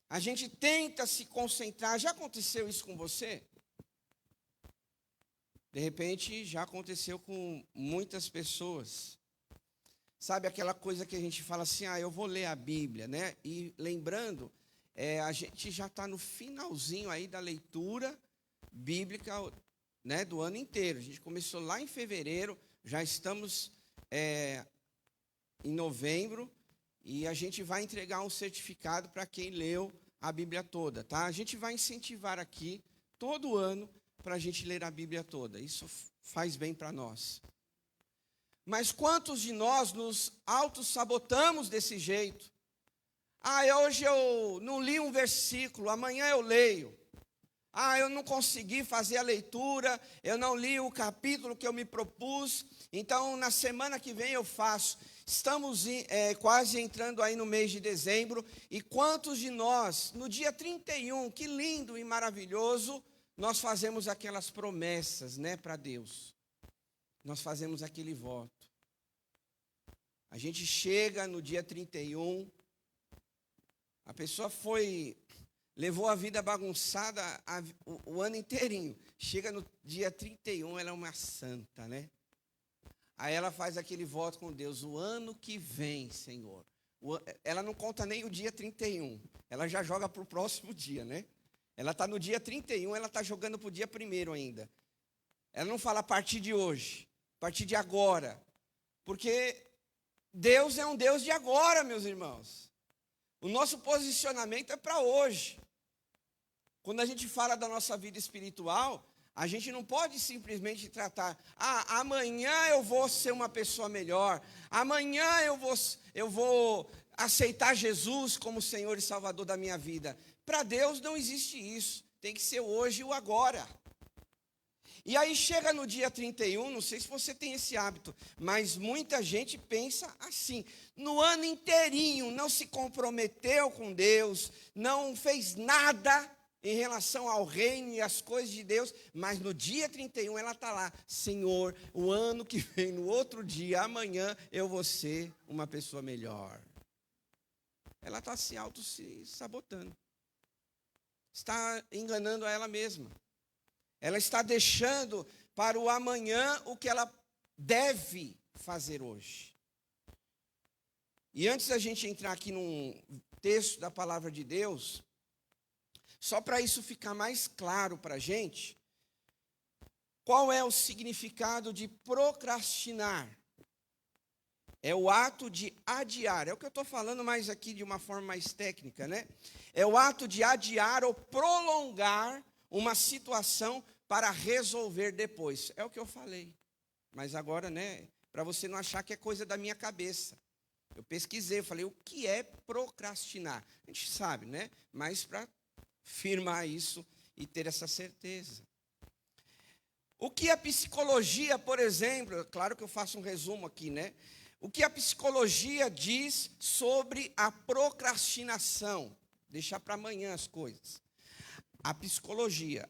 A gente tenta se concentrar. Já aconteceu isso com você? De repente, já aconteceu com muitas pessoas. Sabe aquela coisa que a gente fala assim, eu vou ler a Bíblia, né? E lembrando, a gente já está no finalzinho aí da leitura bíblica, né, do ano inteiro. A gente começou lá em fevereiro, já estamos em novembro, e a gente vai entregar um certificado para quem leu a Bíblia toda, tá? A gente vai incentivar aqui, todo ano, para a gente ler a Bíblia toda. Isso faz bem para nós. Mas quantos de nós nos autossabotamos desse jeito? Hoje eu não li um versículo, amanhã eu leio. Eu não consegui fazer a leitura, eu não li o capítulo que eu me propus, então na semana que vem eu faço. Estamos quase entrando aí no mês de dezembro, e quantos de nós, no dia 31, que lindo e maravilhoso, nós fazemos aquelas promessas, né, para Deus. Nós fazemos aquele voto. A gente chega no dia 31, a pessoa levou a vida bagunçada o ano inteirinho. Chega no dia 31, ela é uma santa, né? Aí ela faz aquele voto com Deus, o ano que vem, Senhor. Ela não conta nem o dia 31, ela já joga para o próximo dia, né? Ela está no dia 31, ela está jogando para o dia 1º ainda. Ela não fala a partir de hoje, a partir de agora. Porque Deus é um Deus de agora, meus irmãos. O nosso posicionamento é para hoje. Quando a gente fala da nossa vida espiritual, a gente não pode simplesmente tratar, amanhã eu vou ser uma pessoa melhor, amanhã eu vou aceitar Jesus como Senhor e Salvador da minha vida. Para Deus não existe isso, tem que ser hoje e o agora. E aí chega no dia 31, não sei se você tem esse hábito, mas muita gente pensa assim, no ano inteirinho não se comprometeu com Deus, não fez nada em relação ao reino e às coisas de Deus, mas no dia 31 ela está lá, Senhor, o ano que vem, no outro dia, amanhã, eu vou ser uma pessoa melhor. Ela está se auto-sabotando, está enganando a ela mesma. Ela está deixando para o amanhã o que ela deve fazer hoje. E antes da gente entrar aqui num texto da palavra de Deus, só para isso ficar mais claro para a gente, qual é o significado de procrastinar? É o ato de adiar, é o que eu estou falando mais aqui de uma forma mais técnica, né? É o ato de adiar ou prolongar uma situação para resolver depois. É o que eu falei. Mas agora, né, para você não achar que é coisa da minha cabeça. Eu pesquisei, eu falei, o que é procrastinar? A gente sabe, né? Mas para firmar isso e ter essa certeza. O que a psicologia, por exemplo, claro que eu faço um resumo aqui, né? O que a psicologia diz sobre a procrastinação? Deixar para amanhã as coisas. A psicologia.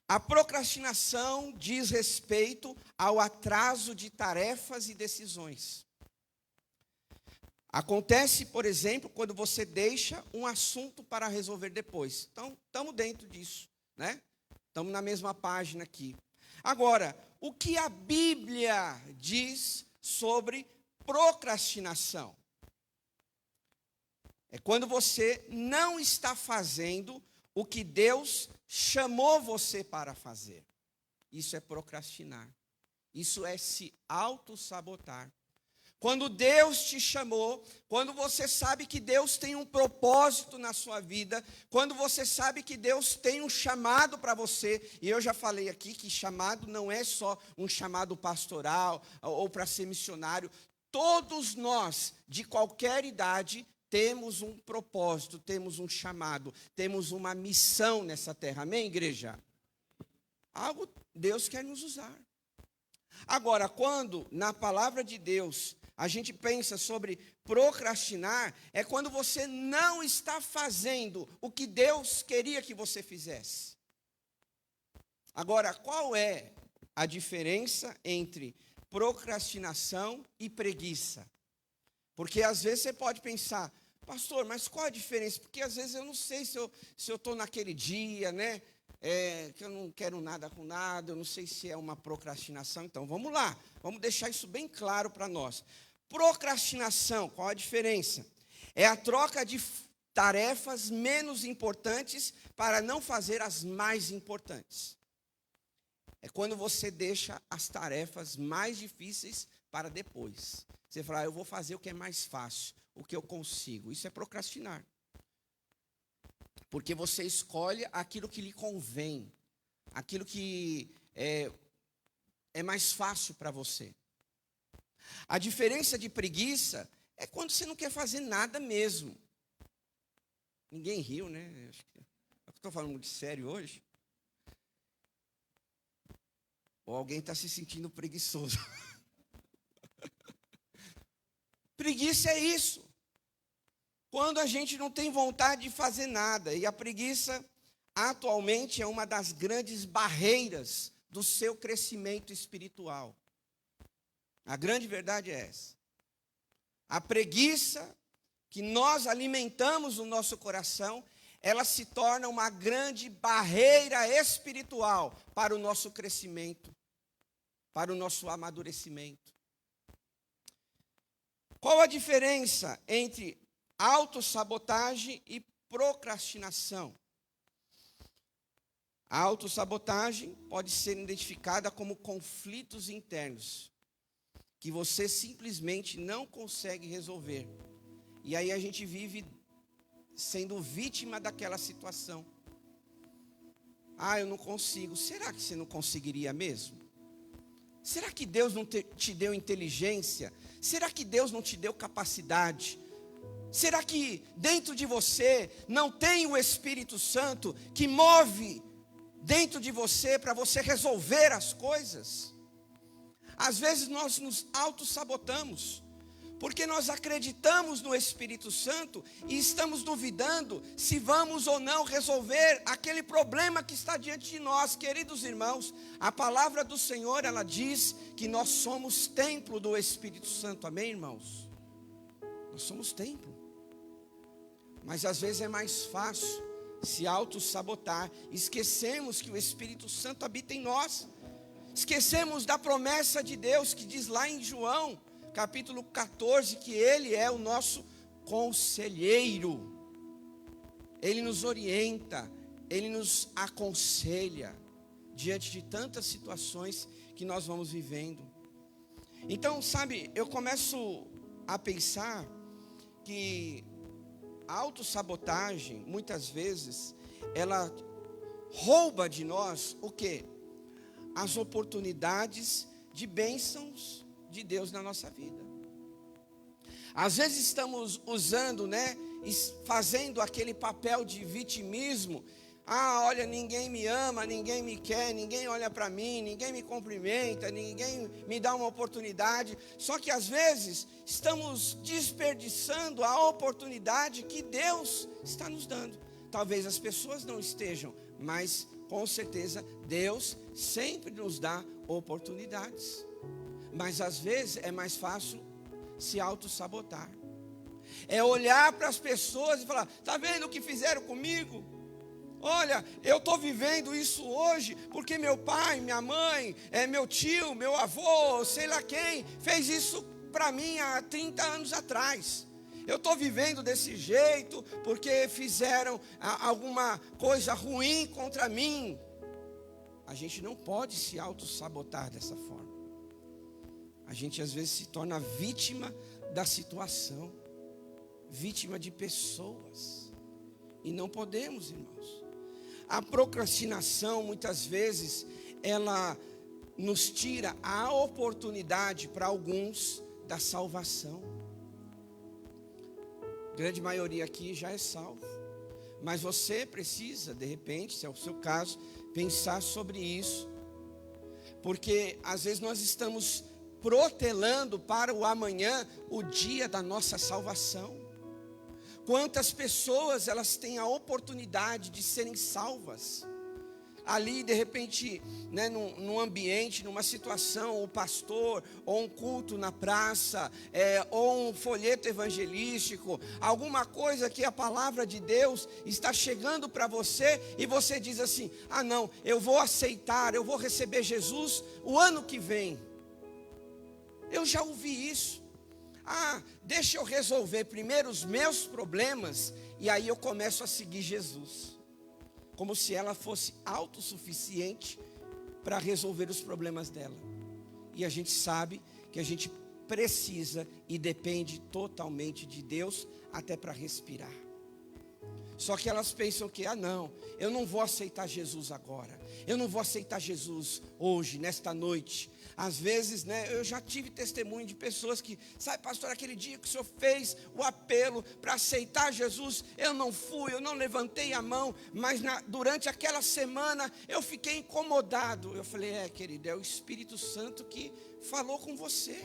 A procrastinação diz respeito ao atraso de tarefas e decisões. Acontece, por exemplo, quando você deixa um assunto para resolver depois. Então, estamos dentro disso, né? Estamos na mesma página aqui. Agora, o que a Bíblia diz sobre procrastinação? É quando você não está fazendo o que Deus chamou você para fazer. Isso é procrastinar. Isso é se auto-sabotar. Quando Deus te chamou, quando você sabe que Deus tem um propósito na sua vida, quando você sabe que Deus tem um chamado para você, e eu já falei aqui que chamado não é só um chamado pastoral ou para ser missionário. Todos nós, de qualquer idade, temos um propósito, temos um chamado, temos uma missão nessa terra. Amém, igreja? Algo Deus quer nos usar. Agora, quando na palavra de Deus a gente pensa sobre procrastinar, é quando você não está fazendo o que Deus queria que você fizesse. Agora, qual é a diferença entre procrastinação e preguiça? Porque às vezes você pode pensar, pastor, mas qual a diferença? Porque às vezes eu não sei se eu estou naquele dia, né? Que eu não quero nada com nada, eu não sei se é uma procrastinação. Então, vamos lá, vamos deixar isso bem claro para nós. Procrastinação, qual a diferença? É a troca de tarefas menos importantes para não fazer as mais importantes. É quando você deixa as tarefas mais difíceis para depois. Você fala, eu vou fazer o que é mais fácil, o que eu consigo. Isso é procrastinar. Porque você escolhe aquilo que lhe convém, aquilo que é mais fácil para você. A diferença de preguiça é quando você não quer fazer nada mesmo. Ninguém riu, né? Estou falando muito sério hoje. Ou alguém está se sentindo preguiçoso. Preguiça é isso. Quando a gente não tem vontade de fazer nada. E a preguiça, atualmente, é uma das grandes barreiras do seu crescimento espiritual. A grande verdade é essa. A preguiça que nós alimentamos no nosso coração, ela se torna uma grande barreira espiritual para o nosso crescimento, para o nosso amadurecimento. Qual a diferença entre autossabotagem e procrastinação? A autossabotagem pode ser identificada como conflitos internos que você simplesmente não consegue resolver. E aí a gente vive sendo vítima daquela situação. Eu não consigo. Será que você não conseguiria mesmo? Será que Deus não te deu inteligência? Será que Deus não te deu capacidade? Será que dentro de você não tem o Espírito Santo que move dentro de você para você resolver as coisas? Às vezes nós nos autossabotamos, porque nós acreditamos no Espírito Santo e estamos duvidando se vamos ou não resolver aquele problema que está diante de nós. Queridos irmãos, a palavra do Senhor, ela diz que nós somos templo do Espírito Santo. Amém, irmãos? Nós somos templo. Mas às vezes é mais fácil se auto-sabotar. Esquecemos que o Espírito Santo habita em nós. Esquecemos da promessa de Deus que diz lá em João, capítulo 14, que Ele é o nosso conselheiro. Ele nos orienta, Ele nos aconselha diante de tantas situações que nós vamos vivendo. Então, sabe, eu começo a pensar que a autossabotagem, muitas vezes, ela rouba de nós o quê? As oportunidades de bênçãos de Deus na nossa vida. Às vezes estamos usando, fazendo aquele papel de vitimismo. Ah, olha, ninguém me ama, ninguém me quer, ninguém olha para mim, ninguém me cumprimenta, ninguém me dá uma oportunidade. Só que às vezes estamos desperdiçando a oportunidade que Deus está nos dando. Talvez as pessoas não estejam, mas com certeza Deus sempre nos dá oportunidades. Mas às vezes é mais fácil se auto-sabotar. É olhar para as pessoas e falar: está vendo o que fizeram comigo? Olha, eu estou vivendo isso hoje porque meu pai, minha mãe, meu tio, meu avô, sei lá quem, fez isso para mim há 30 anos atrás. Eu estou vivendo desse jeito porque fizeram alguma coisa ruim contra mim. A gente não pode se auto-sabotar dessa forma. A gente às vezes se torna vítima da situação, vítima de pessoas. E não podemos, irmãos. A procrastinação, muitas vezes, ela nos tira a oportunidade para alguns da salvação. A grande maioria aqui já é salvo. Mas você precisa, de repente, se é o seu caso, pensar sobre isso. Porque às vezes nós estamos protelando para o amanhã o dia da nossa salvação. Quantas pessoas elas têm a oportunidade de serem salvas ali, de repente, né, num ambiente, numa situação, o pastor, ou um culto na praça, ou um folheto evangelístico, alguma coisa que a palavra de Deus está chegando para você, e você diz assim: ah não, eu vou aceitar, eu vou receber Jesus o ano que vem. Eu já ouvi isso. Ah, deixa eu resolver primeiro os meus problemas, e aí eu começo a seguir Jesus. Como se ela fosse autossuficiente para resolver os problemas dela. E a gente sabe que a gente precisa e depende totalmente de Deus até para respirar. Só que elas pensam que, ah não, eu não vou aceitar Jesus agora. Eu não vou aceitar Jesus hoje, nesta noite. Às vezes, né, eu já tive testemunho de pessoas que, sabe, pastor, aquele dia que o senhor fez o apelo para aceitar Jesus, eu não fui, eu não levantei a mão, mas durante aquela semana eu fiquei incomodado. Eu falei: querido, é o Espírito Santo que falou com você.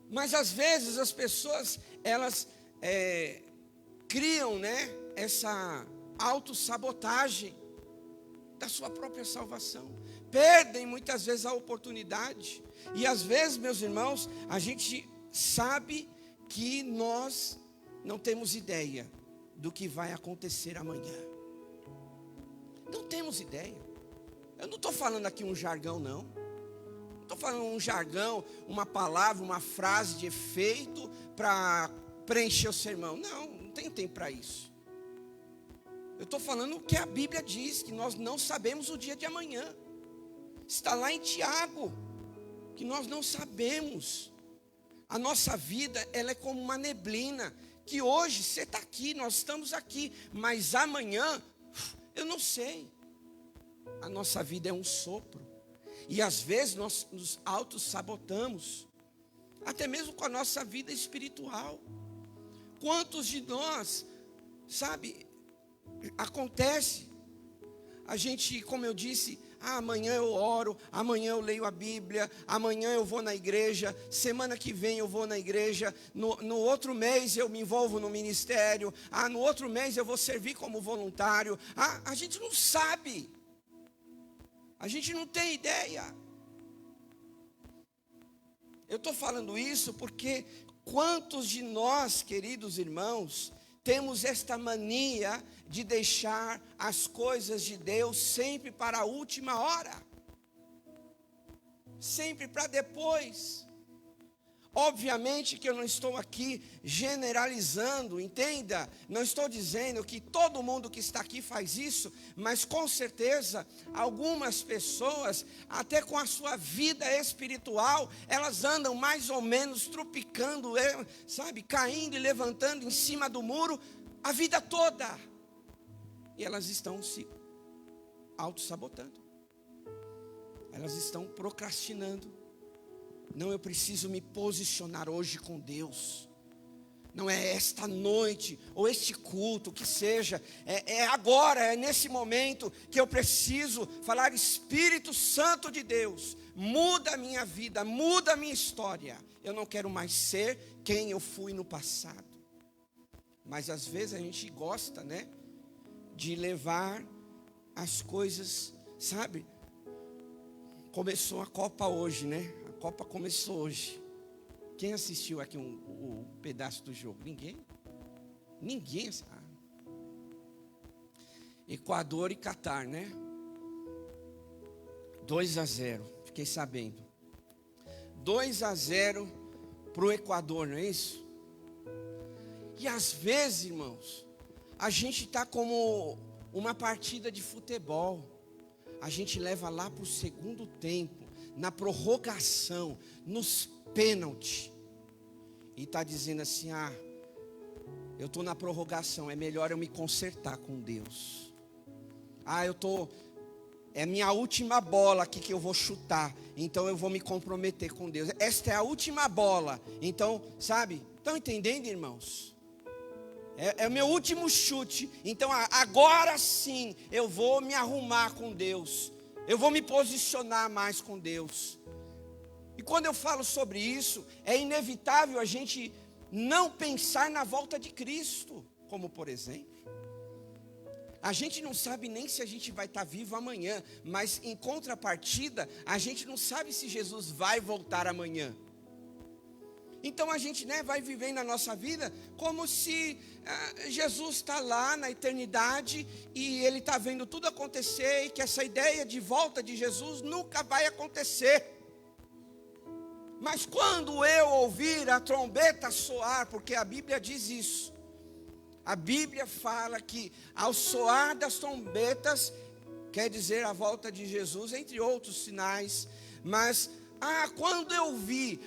Mas às vezes as pessoas, elas criam, né, essa autossabotagem da sua própria salvação. Perdem muitas vezes a oportunidade. E às vezes, meus irmãos, a gente sabe que nós não temos ideia do que vai acontecer amanhã. Não temos ideia. Eu não estou falando aqui um jargão, não. Não estou falando um jargão, uma palavra, uma frase de efeito para preencher o sermão. Não tenho tempo para isso. Eu estou falando o que a Bíblia diz, que nós não sabemos o dia de amanhã. Está lá em Tiago, que nós não sabemos. A nossa vida, ela é como uma neblina, que hoje você está aqui, nós estamos aqui, mas amanhã, eu não sei. A nossa vida é um sopro, e às vezes nós nos auto-sabotamos, até mesmo com a nossa vida espiritual. Quantos de nós, sabe, acontece, a gente, como eu disse, amanhã eu oro, amanhã eu leio a Bíblia, amanhã eu vou na igreja, semana que vem eu vou na igreja, no outro mês eu me envolvo no ministério, no outro mês eu vou servir como voluntário. A gente não sabe, a gente não tem ideia. Eu estou falando isso porque quantos de nós, queridos irmãos, temos esta mania de deixar as coisas de Deus sempre para a última hora, sempre para depois. Obviamente que eu não estou aqui generalizando, entenda, não estou dizendo que todo mundo que está aqui faz isso, mas com certeza algumas pessoas, até com a sua vida espiritual, elas andam mais ou menos tropicando, sabe, caindo e levantando em cima do muro a vida toda. E elas estão se auto-sabotando. Elas estão procrastinando. Não, eu preciso me posicionar hoje com Deus. Não é esta noite, ou este culto, que seja. É agora, é nesse momento que eu preciso falar: Espírito Santo de Deus, muda a minha vida, muda a minha história. Eu não quero mais ser quem eu fui no passado. Mas às vezes a gente gosta, né, de levar as coisas, sabe? Começou a Copa hoje, né? A Copa começou hoje. Quem assistiu aqui o pedaço do jogo? Ninguém? Ninguém. Equador e Catar, né? 2-0, fiquei sabendo. 2-0 para o Equador, não é isso? E às vezes, irmãos, a gente está como uma partida de futebol. A gente leva lá para o segundo tempo, na prorrogação, nos pênaltis. E está dizendo assim: eu estou na prorrogação, é melhor eu me consertar com Deus. É minha última bola aqui que eu vou chutar, então eu vou me comprometer com Deus. Esta é a última bola. Então, sabe? Estão entendendo, irmãos? É o meu último chute. Então agora sim eu vou me arrumar com Deus. Eu vou me posicionar mais com Deus. E quando eu falo sobre isso, é inevitável a gente não pensar na volta de Cristo. Como por exemplo, a gente não sabe nem se a gente vai estar vivo amanhã. Mas em contrapartida, a gente não sabe se Jesus vai voltar amanhã. Então a gente, né, vai vivendo a nossa vida como se Jesus está lá na eternidade e Ele está vendo tudo acontecer, e que essa ideia de volta de Jesus nunca vai acontecer. Mas quando eu ouvir a trombeta soar, porque a Bíblia diz isso, a Bíblia fala que ao soar das trombetas, quer dizer a volta de Jesus, entre outros sinais. Mas quando eu vi,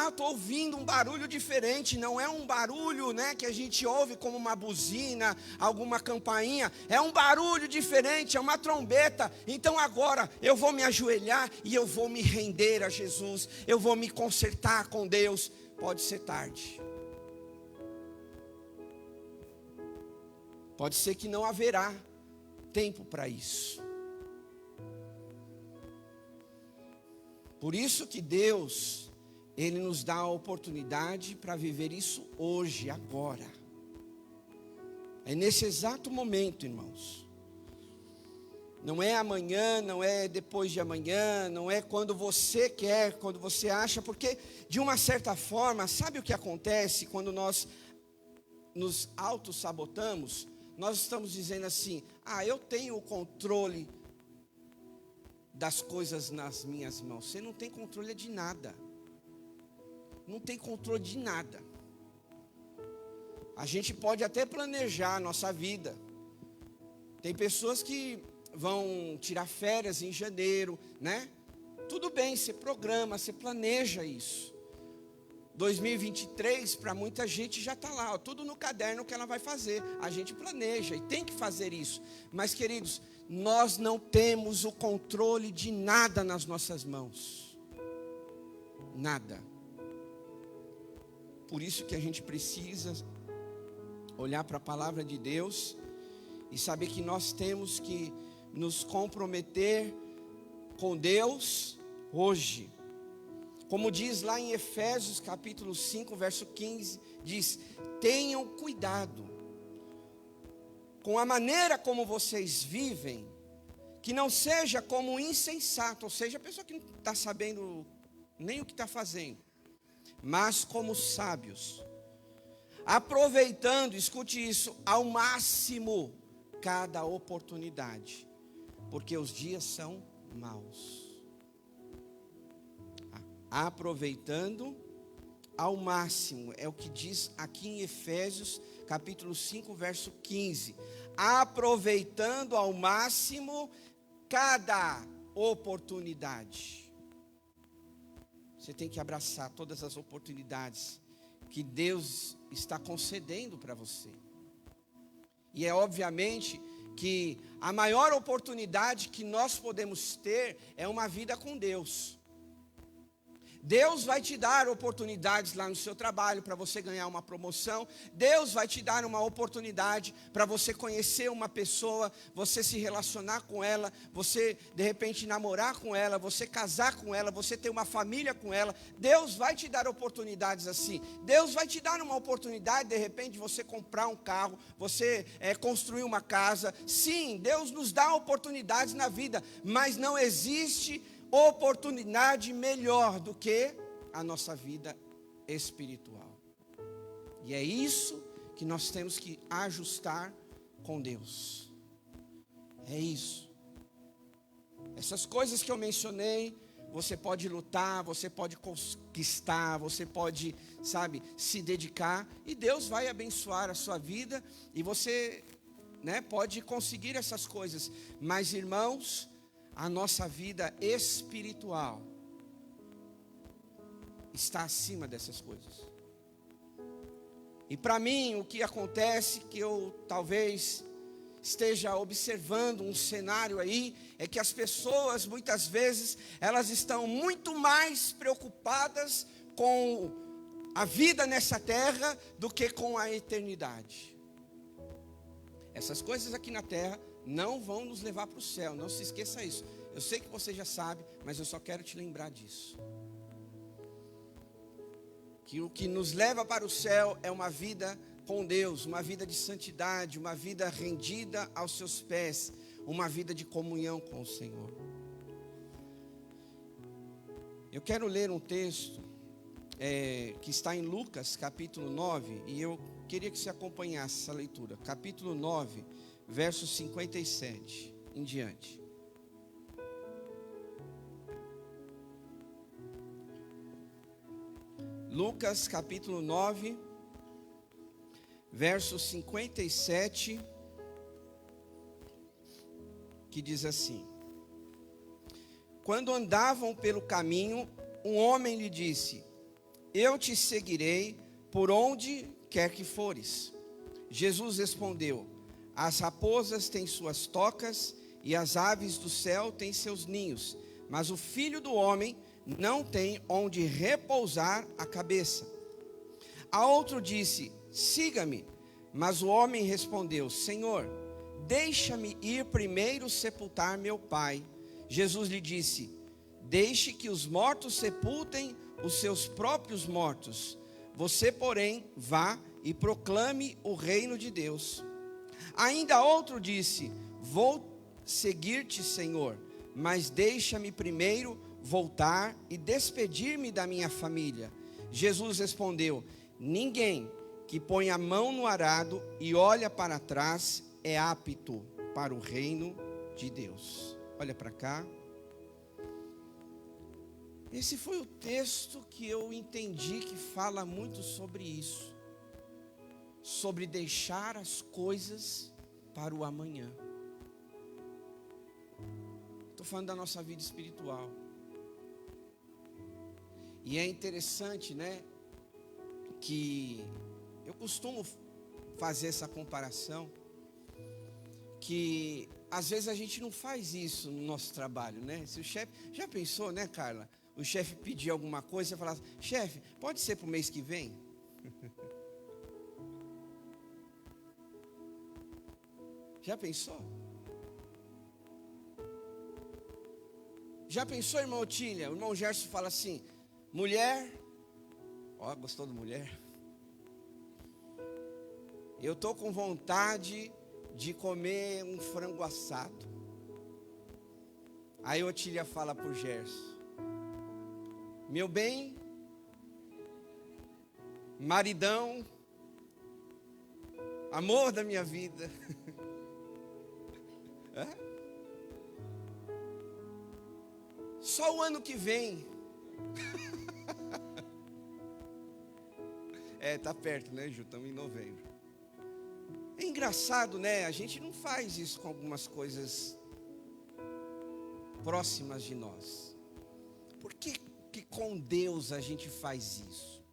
estou ouvindo um barulho diferente. Não é um barulho, né, que a gente ouve como uma buzina, alguma campainha. É um barulho diferente, é uma trombeta. Então agora eu vou me ajoelhar e eu vou me render a Jesus. Eu vou me consertar com Deus. Pode ser tarde. Pode ser que não haverá tempo para isso. Por isso que Deus, Ele nos dá a oportunidade para viver isso hoje, agora. É nesse exato momento, irmãos. Não é amanhã, não é depois de amanhã, não é quando você quer, quando você acha, porque de uma certa forma, sabe o que acontece quando nós nos autossabotamos? Nós estamos dizendo assim: eu tenho o controle das coisas nas minhas mãos. Você não tem controle de nada. Não tem controle de nada. A gente pode até planejar a nossa vida. Tem pessoas que vão tirar férias em janeiro, né? Tudo bem, você programa, você planeja isso. 2023, para muita gente já está lá, tudo no caderno que ela vai fazer. A gente planeja e tem que fazer isso. Mas, queridos, nós não temos o controle de nada nas nossas mãos. Nada. Por isso que a gente precisa olhar para a palavra de Deus e saber que nós temos que nos comprometer com Deus hoje. Como diz lá em Efésios capítulo 5, verso 15, diz: tenham cuidado com a maneira como vocês vivem, que não seja como insensato, ou seja, a pessoa que não está sabendo nem o que está fazendo, mas como sábios, aproveitando, escute isso, ao máximo cada oportunidade, porque os dias são maus. Aproveitando ao máximo, é o que diz aqui em Efésios capítulo 5, verso 15. Aproveitando ao máximo cada oportunidade. Você tem que abraçar todas as oportunidades que Deus está concedendo para você. E é obviamente que a maior oportunidade que nós podemos ter é uma vida com Deus. Deus vai te dar oportunidades lá no seu trabalho para você ganhar uma promoção. Deus vai te dar uma oportunidade para você conhecer uma pessoa, você se relacionar com ela, você de repente namorar com ela, você casar com ela, você ter uma família com ela. Deus vai te dar oportunidades assim. Deus vai te dar uma oportunidade de repente de você comprar um carro, você construir uma casa. Sim, Deus nos dá oportunidades na vida, mas não existe oportunidade melhor do que a nossa vida espiritual. E é isso que nós temos que ajustar com Deus. É isso. Essas coisas que eu mencionei, você pode lutar, você pode conquistar, você pode, se dedicar, e Deus vai abençoar a sua vida, e você, pode conseguir essas coisas. Mas, irmãos, a nossa vida espiritual está acima dessas coisas. E para mim, o que acontece, que eu talvez esteja observando um cenário aí, é que as pessoas, muitas vezes, elas estão muito mais preocupadas com a vida nessa terra do que com a eternidade. Essas coisas aqui na terra não vão nos levar para o céu, não se esqueça isso. Eu sei que você já sabe, mas eu só quero te lembrar disso. Que o que nos leva para o céu é uma vida com Deus, uma vida de santidade, uma vida rendida aos seus pés, uma vida de comunhão com o Senhor. Eu quero ler um texto que está em Lucas capítulo 9, e eu queria que você acompanhasse essa leitura. Capítulo 9, verso 57 em diante. Lucas capítulo 9, verso 57, que diz assim: Quando andavam pelo caminho, um homem lhe disse: Eu te seguirei por onde quer que fores. Jesus respondeu: As raposas têm suas tocas e as aves do céu têm seus ninhos, mas o Filho do Homem não tem onde repousar a cabeça. A outro disse: Siga-me. Mas o homem respondeu: Senhor, deixa-me ir primeiro sepultar meu pai. Jesus lhe disse: Deixe que os mortos sepultem os seus próprios mortos. Você, porém, vá e proclame o reino de Deus. Ainda outro disse: Vou seguir-te, Senhor, mas deixa-me primeiro voltar e despedir-me da minha família. Jesus respondeu: Ninguém que põe a mão no arado e olha para trás é apto para o reino de Deus. Olha para cá. Esse foi o texto que eu entendi que fala muito sobre isso. Sobre deixar as coisas para o amanhã. Estou falando da nossa vida espiritual. E é interessante, que eu costumo fazer essa comparação, que às vezes a gente não faz isso no nosso trabalho, Se o chefe, já pensou, Carla? O chefe pedir alguma coisa, você fala: chefe, pode ser para o mês que vem? Já pensou? Já pensou, irmão Otília? O irmão Gerson fala assim: mulher, gostou do mulher? Eu estou com vontade de comer um frango assado. Aí Otília fala para o Gerson: meu bem, maridão, amor da minha vida. Só o ano que vem. Tá perto, Ju? Estamos em novembro. É engraçado, a gente não faz isso com algumas coisas próximas de nós. Por que com Deus a gente faz isso?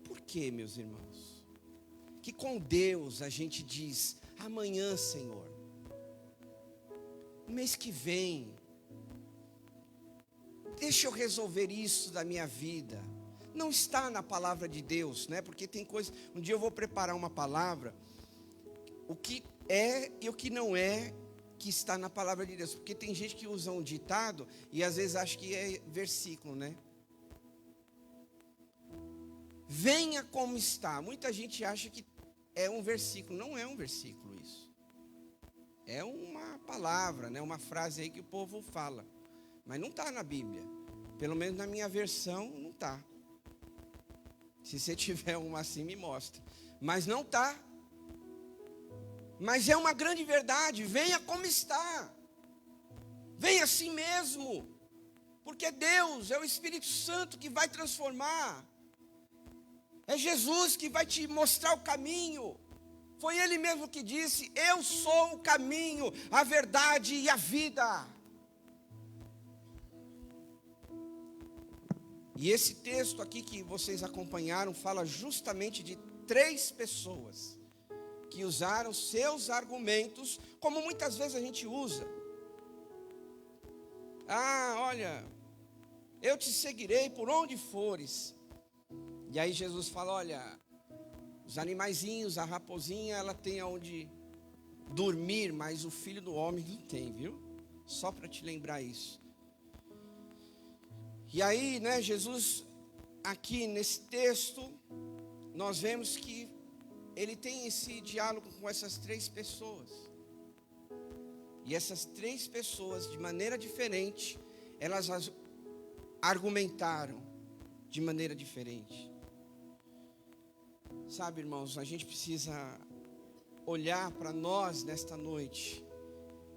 Por que, meus irmãos? Que com Deus a gente diz: amanhã, Senhor, no mês que vem, deixa eu resolver isso da minha vida. Não está na palavra de Deus, né? Porque tem coisa. Um dia eu vou preparar uma palavra, o que é e o que não é que está na palavra de Deus. Porque tem gente que usa um ditado e às vezes acha que é versículo, né? Venha como está. Muita gente acha que é um versículo. Não é um versículo isso. É uma palavra, né? Uma frase aí que o povo fala. Mas não está na Bíblia. Pelo menos na minha versão não está. Se você tiver uma assim, me mostra. Mas não está. Mas é uma grande verdade. Venha como está. Venha assim mesmo. Porque Deus é o Espírito Santo que vai transformar. É Jesus que vai te mostrar o caminho. Foi Ele mesmo que disse: eu sou o caminho, a verdade e a vida. E esse texto aqui que vocês acompanharam fala justamente de 3 pessoas que usaram seus argumentos, como muitas vezes a gente usa. Ah, olha, eu te seguirei por onde fores. E aí Jesus fala, olha, os animaizinhos, a raposinha, ela tem onde dormir, mas o Filho do Homem não tem, viu? Só para te lembrar isso. E aí, né, Jesus, aqui nesse texto, nós vemos que ele tem esse diálogo com essas 3 pessoas. E essas 3 pessoas, de maneira diferente, elas argumentaram de maneira diferente. Sabe, irmãos, a gente precisa olhar para nós nesta noite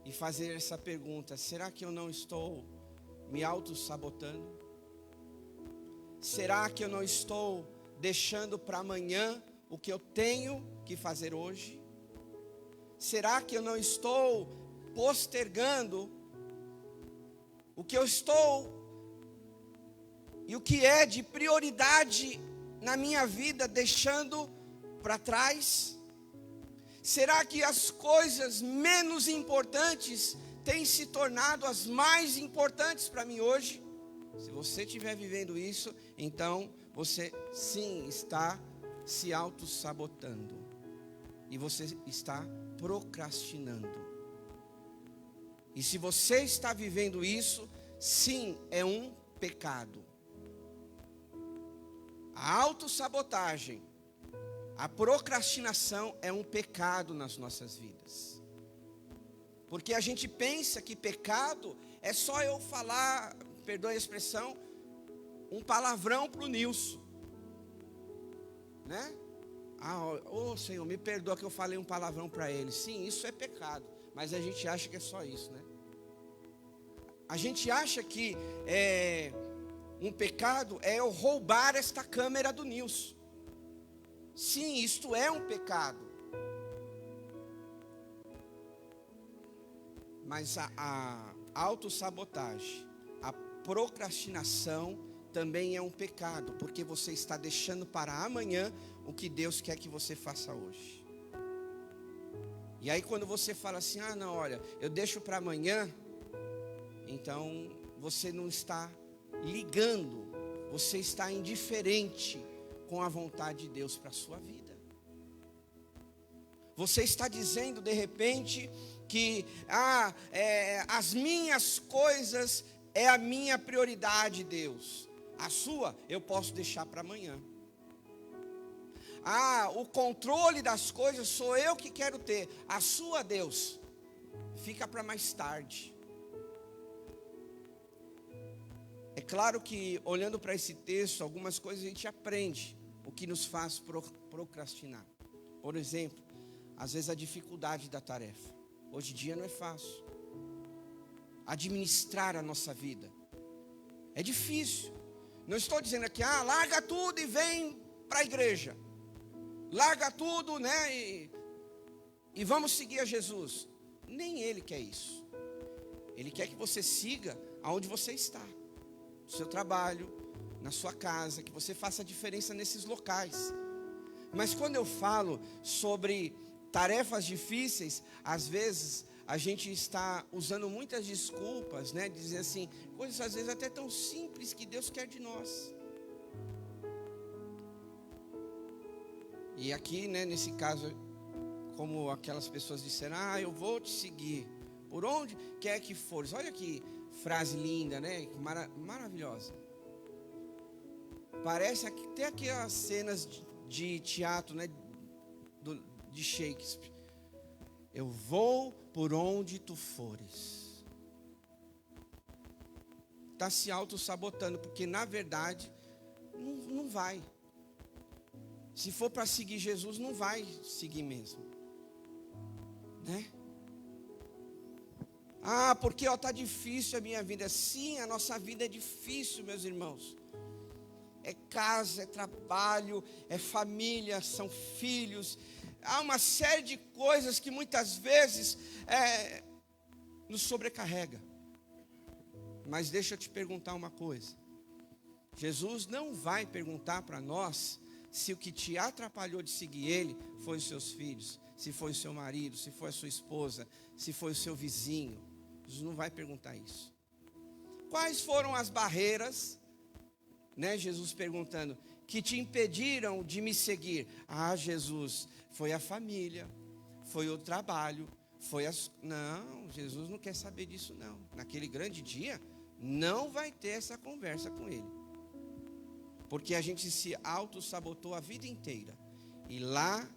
e fazer essa pergunta: será que eu não estou me auto-sabotando? Será que eu não estou deixando para amanhã o que eu tenho que fazer hoje? Será que eu não estou postergando o que eu estou e o que é de prioridade na minha vida, deixando para trás? Será que as coisas menos importantes têm se tornado as mais importantes para mim hoje? Se você estiver vivendo isso, então você sim está se auto-sabotando. E você está procrastinando. E se você está vivendo isso, sim, é um pecado. A autossabotagem, a procrastinação é um pecado nas nossas vidas. Porque a gente pensa que pecado é só eu falar, perdoe a expressão, um palavrão para o Nilson. Né? Senhor, me perdoa que eu falei um palavrão para ele. Sim, isso é pecado. Mas a gente acha que é só isso, né? A gente acha que um pecado é eu roubar esta câmera do Nilson. Sim, isto é um pecado. Mas a autossabotagem, a procrastinação também é um pecado, porque você está deixando para amanhã o que Deus quer que você faça hoje. E aí quando você fala assim, não, olha, eu deixo para amanhã, então você não está ligando, você está indiferente com a vontade de Deus para a sua vida. Você está dizendo de repente que as minhas coisas é a minha prioridade, Deus. A sua eu posso deixar para amanhã. O controle das coisas sou eu que quero ter. A sua, Deus, fica para mais tarde. É claro que, olhando para esse texto, algumas coisas a gente aprende, o que nos faz procrastinar. Por exemplo, às vezes a dificuldade da tarefa. Hoje em dia não é fácil. Administrar a nossa vida é difícil. Não estou dizendo aqui, larga tudo e vem para a igreja. Larga tudo, né? E vamos seguir a Jesus. Nem Ele quer isso. Ele quer que você siga aonde você está. No seu trabalho, na sua casa, que você faça a diferença nesses locais. Mas quando eu falo sobre tarefas difíceis, às vezes a gente está usando muitas desculpas, né? Dizer assim, coisas às vezes até tão simples que Deus quer de nós. E aqui, né, nesse caso, como aquelas pessoas disseram, eu vou te seguir, por onde quer que fores. Olha que frase linda, né? Maravilhosa. Parece até aquelas cenas de teatro, né? De Shakespeare. Eu vou por onde tu fores. Está se auto-sabotando, porque na verdade não vai. Se for para seguir Jesus, não vai seguir mesmo, né? Porque está difícil a minha vida. Sim, a nossa vida é difícil, meus irmãos. É casa, é trabalho, é família, são filhos. Há uma série de coisas que muitas vezes nos sobrecarrega. Mas deixa eu te perguntar uma coisa. Jesus não vai perguntar para nós se o que te atrapalhou de seguir Ele foi os seus filhos, se foi o seu marido, se foi a sua esposa, se foi o seu vizinho. Jesus não vai perguntar isso. Quais foram as barreiras, né? Jesus perguntando, que te impediram de me seguir? Jesus, foi a família, foi o trabalho, foi as... Não, Jesus não quer saber disso não. Naquele grande dia, não vai ter essa conversa com Ele. Porque a gente se auto-sabotou a vida inteira. E lá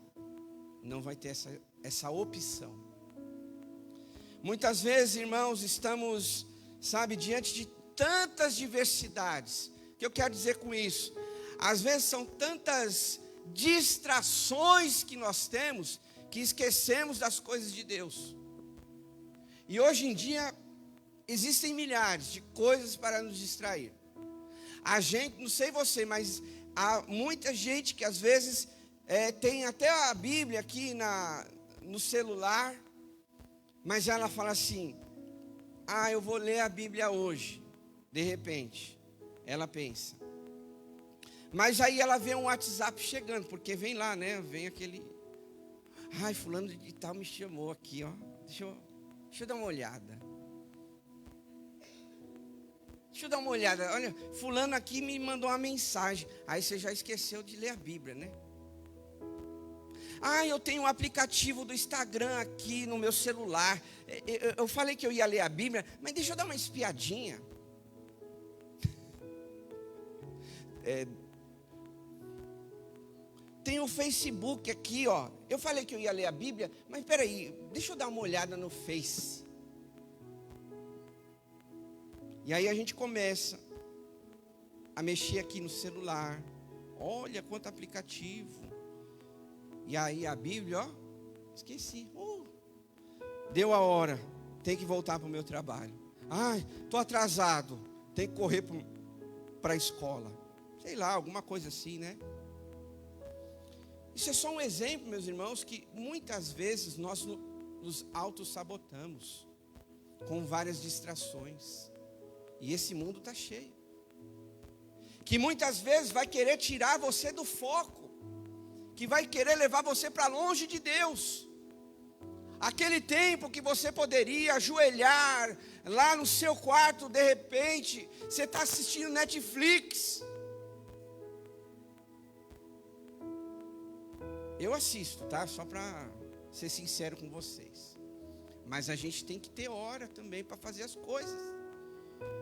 não vai ter essa opção. Muitas vezes, irmãos, estamos, diante de tantas diversidades. O que eu quero dizer com isso? Às vezes são tantas distrações que nós temos, que esquecemos das coisas de Deus. E hoje em dia, existem milhares de coisas para nos distrair. A gente, não sei você, mas há muita gente que às vezes tem até a Bíblia aqui no celular, mas ela fala assim, eu vou ler a Bíblia hoje. De repente, ela pensa. Mas aí ela vê um WhatsApp chegando, porque vem lá, né? Vem aquele, fulano de tal me chamou aqui, ó. Deixa eu dar uma olhada. Deixa eu dar uma olhada, olha, fulano aqui me mandou uma mensagem. Aí você já esqueceu de ler a Bíblia, né? Eu tenho um aplicativo do Instagram aqui no meu celular. Eu falei que eu ia ler a Bíblia, mas deixa eu dar uma espiadinha. Tem o Facebook aqui, ó. Eu falei que eu ia ler a Bíblia, mas peraí, deixa eu dar uma olhada no Face. E aí a gente começa a mexer aqui no celular. Olha quanto aplicativo. E aí a Bíblia, ó, esqueci. Deu a hora, tem que voltar para o meu trabalho. Estou atrasado, tem que correr para a escola. Sei lá, alguma coisa assim, né? Isso é só um exemplo, meus irmãos, que muitas vezes nós nos auto-sabotamos com várias distrações. E esse mundo está cheio. Que muitas vezes vai querer tirar você do foco. Que vai querer levar você para longe de Deus. Aquele tempo que você poderia ajoelhar lá no seu quarto, de repente, você está assistindo Netflix. Eu assisto, tá? Só para ser sincero com vocês. Mas a gente tem que ter hora também para fazer as coisas.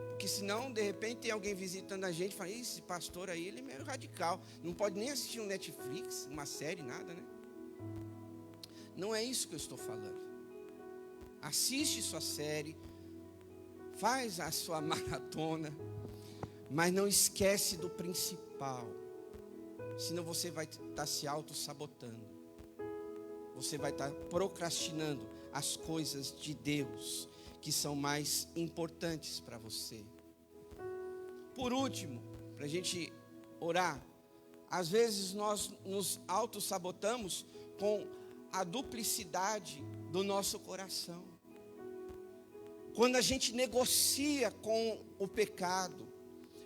Porque senão, de repente, tem alguém visitando a gente e fala, esse pastor aí, ele é meio radical. Não pode nem assistir um Netflix, uma série, nada, né? Não é isso que eu estou falando. Assiste sua série, faz a sua maratona, mas não esquece do principal. Senão você vai estar se auto-sabotando. Você vai estar procrastinando as coisas de Deus, que são mais importantes para você. Por último, para a gente orar, às vezes nós nos auto-sabotamos com a duplicidade do nosso coração. Quando a gente negocia com o pecado,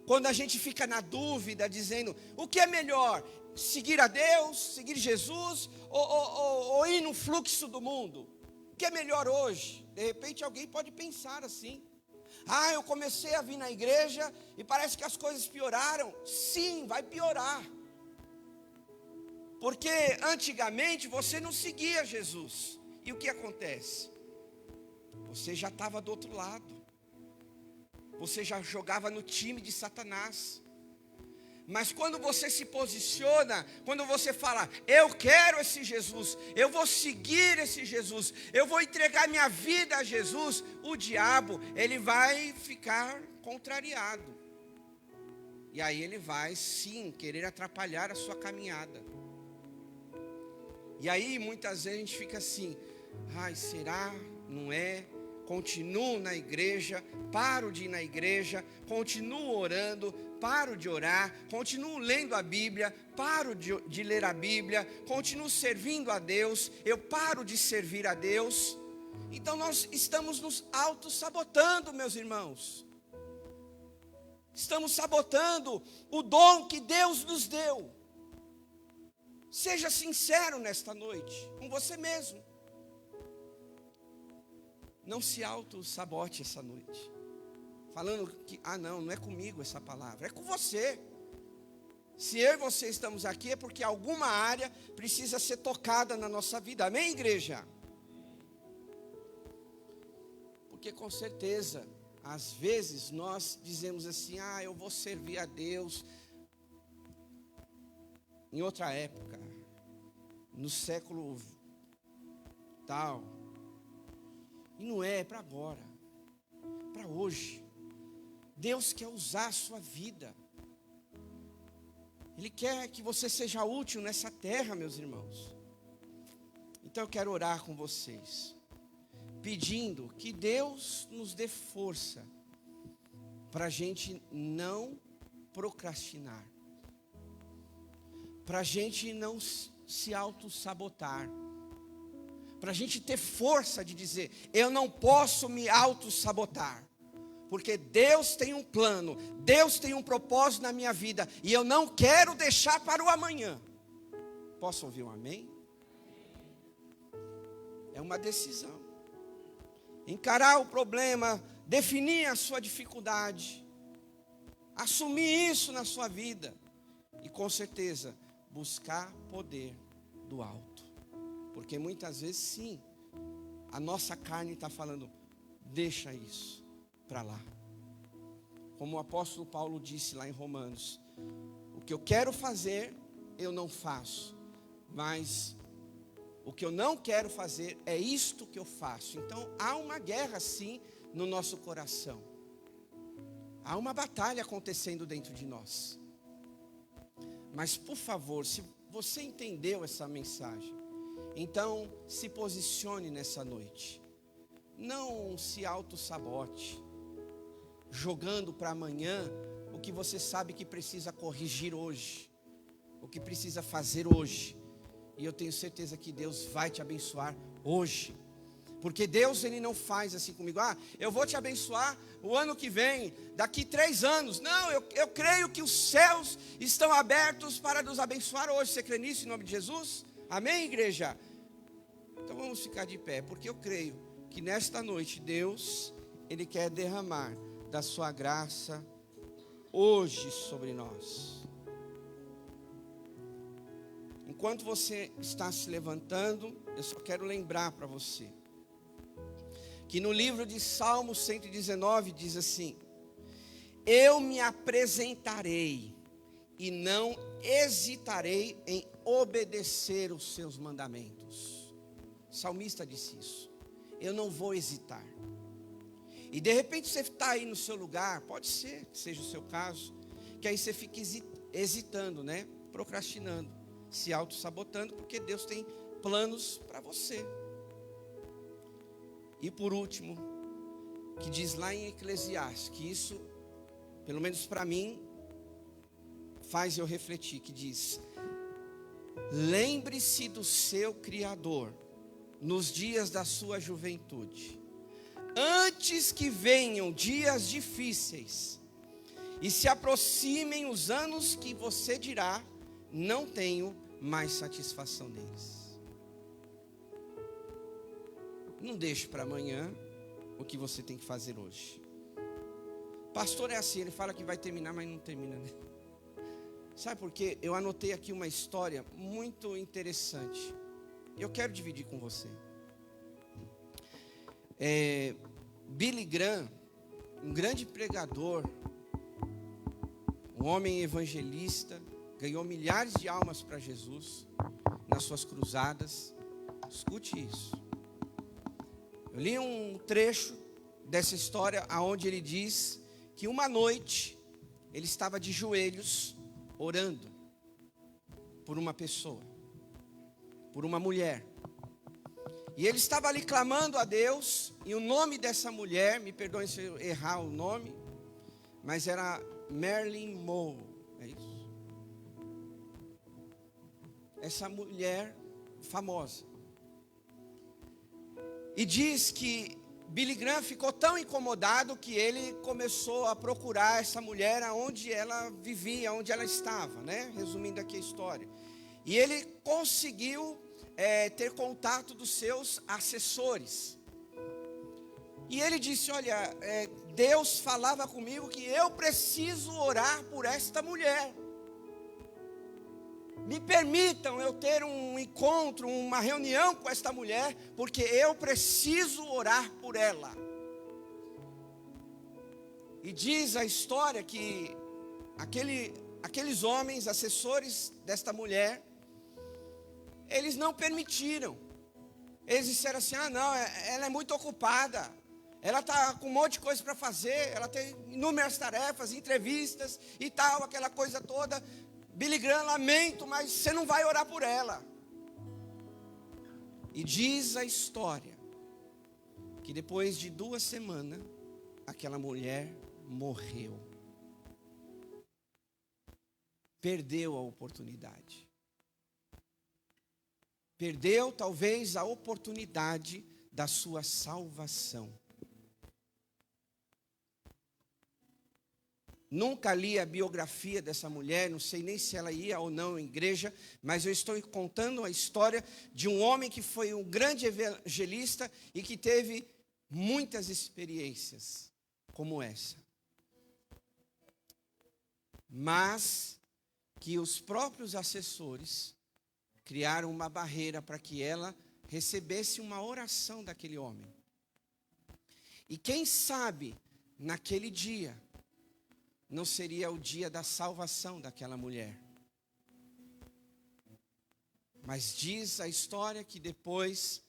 quando a gente fica na dúvida, dizendo, o que é melhor? Seguir a Deus, seguir Jesus, ou ir no fluxo do mundo? que é melhor hoje? De repente alguém pode pensar assim. Ah, eu comecei a vir na igreja e parece que as coisas pioraram. Sim, vai piorar. Porque antigamente você não seguia Jesus. E o que acontece? Você já estava do outro lado. Você já jogava no time de Satanás. Mas quando você se posiciona, quando você fala, eu quero esse Jesus, eu vou seguir esse Jesus, eu vou entregar minha vida a Jesus, o diabo, ele vai ficar contrariado. E aí ele vai, sim, querer atrapalhar a sua caminhada. E aí muitas vezes a gente fica assim, ai, será? Não é? Continuo na igreja, paro de ir na igreja, continuo orando, paro de orar, continuo lendo a Bíblia, paro de ler a Bíblia, continuo servindo a Deus, eu paro de servir a Deus. Então nós estamos nos auto-sabotando, meus irmãos. Estamos sabotando o dom que Deus nos deu. Seja sincero nesta noite, com você mesmo. Não se auto-sabote essa noite. Falando que, não é comigo essa palavra, é com você. Se eu e você estamos aqui é porque alguma área precisa ser tocada na nossa vida. Amém, igreja? Porque com certeza, às vezes nós dizemos assim, eu vou servir a Deus em outra época, no século tal. E não é para agora, para hoje. Deus quer usar a sua vida. Ele quer que você seja útil nessa terra, meus irmãos. Então eu quero orar com vocês, pedindo que Deus nos dê força para a gente não procrastinar, para a gente não se auto-sabotar, para a gente ter força de dizer, eu não posso me auto-sabotar, porque Deus tem um plano, Deus tem um propósito na minha vida, e eu não quero deixar para o amanhã. Posso ouvir um amém? É uma decisão. Encarar o problema, definir a sua dificuldade, assumir isso na sua vida, e com certeza, buscar poder do alto. Porque muitas vezes sim, a nossa carne está falando, deixa isso para lá. Como o apóstolo Paulo disse lá em Romanos, o que eu quero fazer, eu não faço. Mas o que eu não quero fazer, é isto que eu faço. Então há uma guerra sim no nosso coração. Há uma batalha acontecendo dentro de nós. Mas por favor, se você entendeu essa mensagem, então se posicione nessa noite. Não se auto-sabote, jogando para amanhã o que você sabe que precisa corrigir hoje, o que precisa fazer hoje. E eu tenho certeza que Deus vai te abençoar hoje. Porque Deus, Ele não faz assim comigo, eu vou te abençoar o ano que vem, daqui 3 anos. Não, eu creio que os céus estão abertos para nos abençoar hoje. Você crê nisso em nome de Jesus? Amém, igreja? Então vamos ficar de pé, porque eu creio que nesta noite Deus, Ele quer derramar da sua graça hoje sobre nós. Enquanto você está se levantando, eu só quero lembrar para você que no livro de Salmos 119 diz assim: eu me apresentarei e não hesitarei em obedecer os seus mandamentos. O salmista disse isso. Eu não vou hesitar. E de repente você está aí no seu lugar, pode ser que seja o seu caso, que aí você fica hesitando, né? Procrastinando, se auto-sabotando, porque Deus tem planos para você. E por último, que diz lá em Eclesiastes, que isso, pelo menos para mim, faz eu refletir, que diz: lembre-se do seu Criador nos dias da sua juventude, antes que venham dias difíceis e se aproximem os anos que você dirá, não tenho mais satisfação neles. Não deixe para amanhã o que você tem que fazer hoje. Pastor é assim, ele fala que vai terminar, mas não termina, né? Sabe por quê? Eu anotei aqui uma história muito interessante. Eu quero dividir com você. Billy Graham, um grande pregador, um homem evangelista, ganhou milhares de almas para Jesus nas suas cruzadas. Escute isso. Eu li um trecho dessa história onde ele diz que uma noite ele estava de joelhos orando por uma pessoa, por uma mulher. E ele estava ali clamando a Deus, e o nome dessa mulher, me perdoem se eu errar o nome, mas era Marilyn Monroe, é isso? Essa mulher famosa. E diz que Billy Graham ficou tão incomodado que ele começou a procurar essa mulher aonde ela vivia, onde ela estava, né? Resumindo aqui a história. E ele conseguiu ter contato dos seus assessores. E ele disse, olha, Deus falava comigo que eu preciso orar por esta mulher. Me permitam eu ter um encontro, uma reunião com esta mulher, porque eu preciso orar por ela. E diz a história que aqueles homens, assessores desta mulher, eles não permitiram. Eles disseram assim, não, ela é muito ocupada, ela está com um monte de coisa para fazer, ela tem inúmeras tarefas, entrevistas e tal, aquela coisa toda. Billy Graham, lamento, mas você não vai orar por ela. E diz a história que depois de 2 semanas, aquela mulher morreu. Perdeu a oportunidade. Perdeu talvez a oportunidade da sua salvação. Nunca li a biografia dessa mulher, não sei nem se ela ia ou não à igreja, mas eu estou contando a história de um homem que foi um grande evangelista e que teve muitas experiências como essa. Mas que os próprios assessores criaram uma barreira para que ela recebesse uma oração daquele homem. E quem sabe, naquele dia, não seria o dia da salvação daquela mulher. Mas diz a história que depois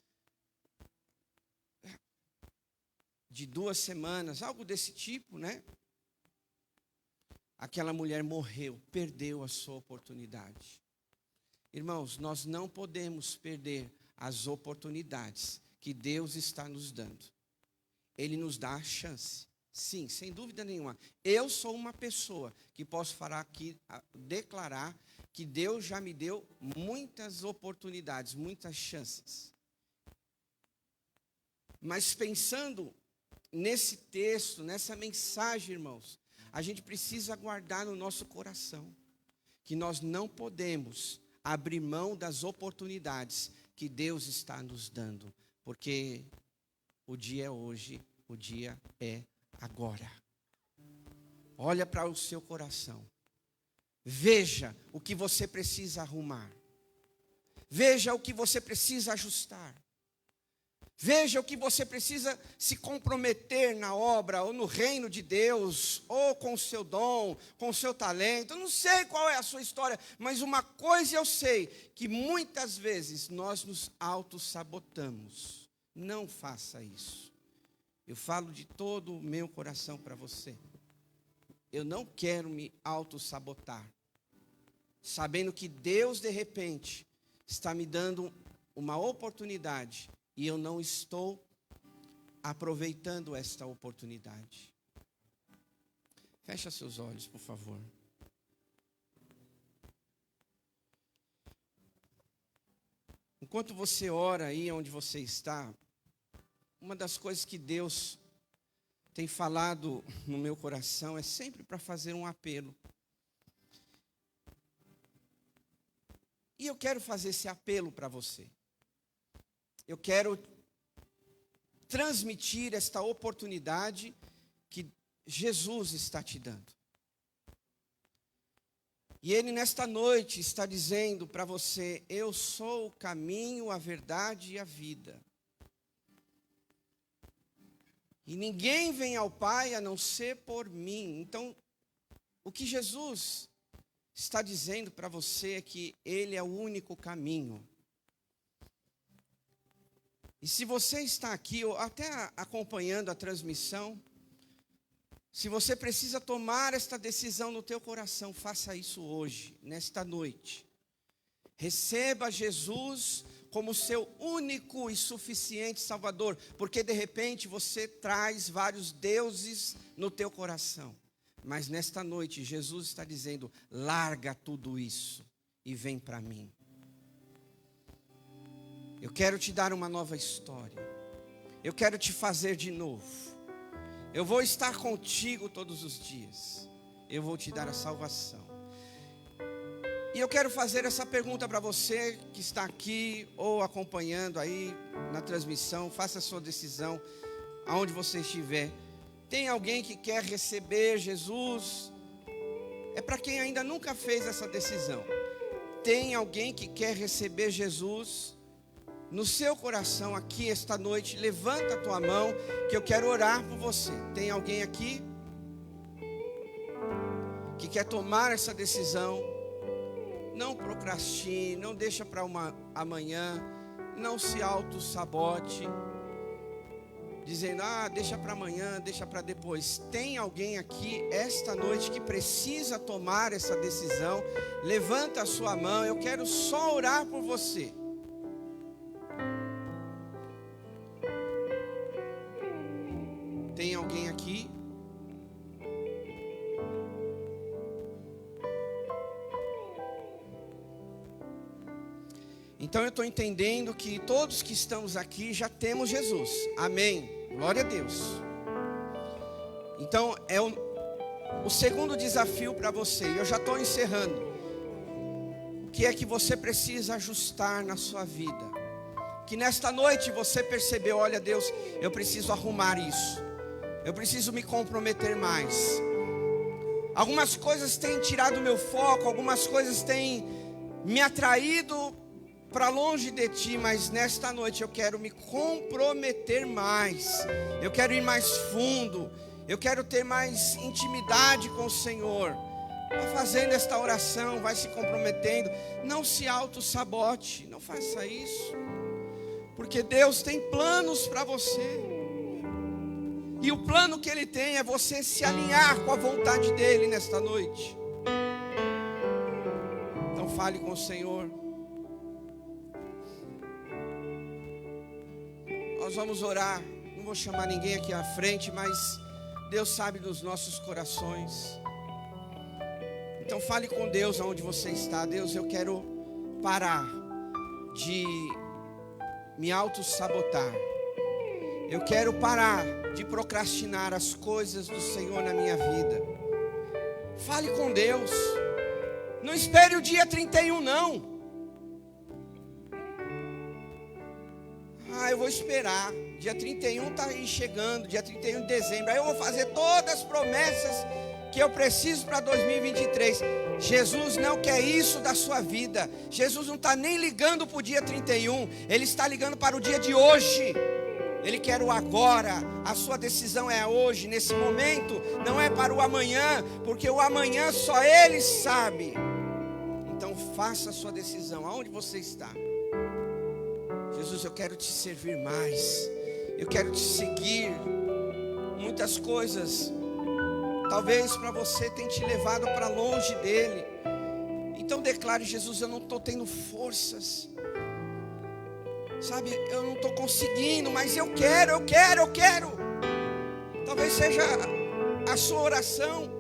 de 2 semanas, algo desse tipo, né? Aquela mulher morreu, perdeu a sua oportunidade. Irmãos, nós não podemos perder as oportunidades que Deus está nos dando. Ele nos dá a chance. Sim, sem dúvida nenhuma. Eu sou uma pessoa que posso falar aqui, declarar que Deus já me deu muitas oportunidades, muitas chances. Mas pensando nesse texto, nessa mensagem, irmãos, a gente precisa guardar no nosso coração que nós não podemos abrir mão das oportunidades que Deus está nos dando, porque o dia é hoje, o dia é agora. Olha para o seu coração. Veja o que você precisa arrumar. Veja o que você precisa ajustar. Veja o que você precisa se comprometer na obra, ou no reino de Deus, ou com o seu dom, com o seu talento. Eu não sei qual é a sua história, mas uma coisa eu sei, que muitas vezes nós nos autossabotamos. Não faça isso. Eu falo de todo o meu coração para você. Eu não quero me autossabotar, sabendo que Deus, de repente, está me dando uma oportunidade e eu não estou aproveitando esta oportunidade. Fecha seus olhos, por favor. Enquanto você ora aí onde você está, uma das coisas que Deus tem falado no meu coração é sempre para fazer um apelo. E eu quero fazer esse apelo para você. Eu quero transmitir esta oportunidade que Jesus está te dando. E Ele nesta noite está dizendo para você: eu sou o caminho, a verdade e a vida. E ninguém vem ao Pai a não ser por mim. Então, o que Jesus está dizendo para você é que Ele é o único caminho. E se você está aqui, ou até acompanhando a transmissão, se você precisa tomar esta decisão no teu coração, faça isso hoje, nesta noite. Receba Jesus como seu único e suficiente Salvador, porque de repente você traz vários deuses no teu coração. Mas nesta noite Jesus está dizendo: larga tudo isso e vem para mim. Eu quero te dar uma nova história. Eu quero te fazer de novo. Eu vou estar contigo todos os dias. Eu vou te dar a salvação. E eu quero fazer essa pergunta para você que está aqui ou acompanhando aí na transmissão. Faça a sua decisão aonde você estiver. Tem alguém que quer receber Jesus? É para quem ainda nunca fez essa decisão. Tem alguém que quer receber Jesus no seu coração aqui esta noite? Levanta a tua mão que eu quero orar por você. Tem alguém aqui que quer tomar essa decisão? Não procrastine, não deixa para amanhã, não se auto-sabote, dizendo: deixa para amanhã, deixa para depois. Tem alguém aqui esta noite que precisa tomar essa decisão? Levanta a sua mão, eu quero só orar por você. Tem alguém aqui? Então eu estou entendendo que todos que estamos aqui já temos Jesus. Amém. Glória a Deus. Então é o segundo desafio para você. Eu já estou encerrando. O que é que você precisa ajustar na sua vida? Que nesta noite você percebeu: olha Deus, eu preciso arrumar isso. Eu preciso me comprometer mais. Algumas coisas têm tirado o meu foco, algumas coisas têm me atraído para longe de ti, mas nesta noite eu quero me comprometer mais. Eu quero ir mais fundo. Eu quero ter mais intimidade com o Senhor. Vai fazendo esta oração, vai se comprometendo. Não se auto-sabote, não faça isso. Porque Deus tem planos para você. E o plano que Ele tem é você se alinhar com a vontade dEle nesta noite. Então fale com o Senhor. Nós vamos orar. Não vou chamar ninguém aqui à frente, mas Deus sabe dos nossos corações. Então fale com Deus aonde você está. Deus, eu quero parar de me auto-sabotar. Eu quero parar de procrastinar as coisas do Senhor na minha vida. Fale com Deus. Não espere o dia 31 não. Eu vou esperar. Dia 31 está aí chegando. Dia 31 de dezembro. Aí eu vou fazer todas as promessas que eu preciso para 2023. Jesus não quer isso da sua vida. Jesus não está nem ligando para o dia 31. Ele está ligando para o dia de hoje. Ele quer o agora. A sua decisão é hoje, nesse momento. Não é para o amanhã, porque o amanhã só Ele sabe. Então faça a sua decisão. Aonde você está? Jesus, eu quero te servir mais. Eu quero te seguir. Muitas coisas talvez para você tenha te levado para longe dele. Então declare: Jesus, eu não estou tendo forças. Sabe, eu não estou conseguindo, mas eu quero. Talvez seja a sua oração.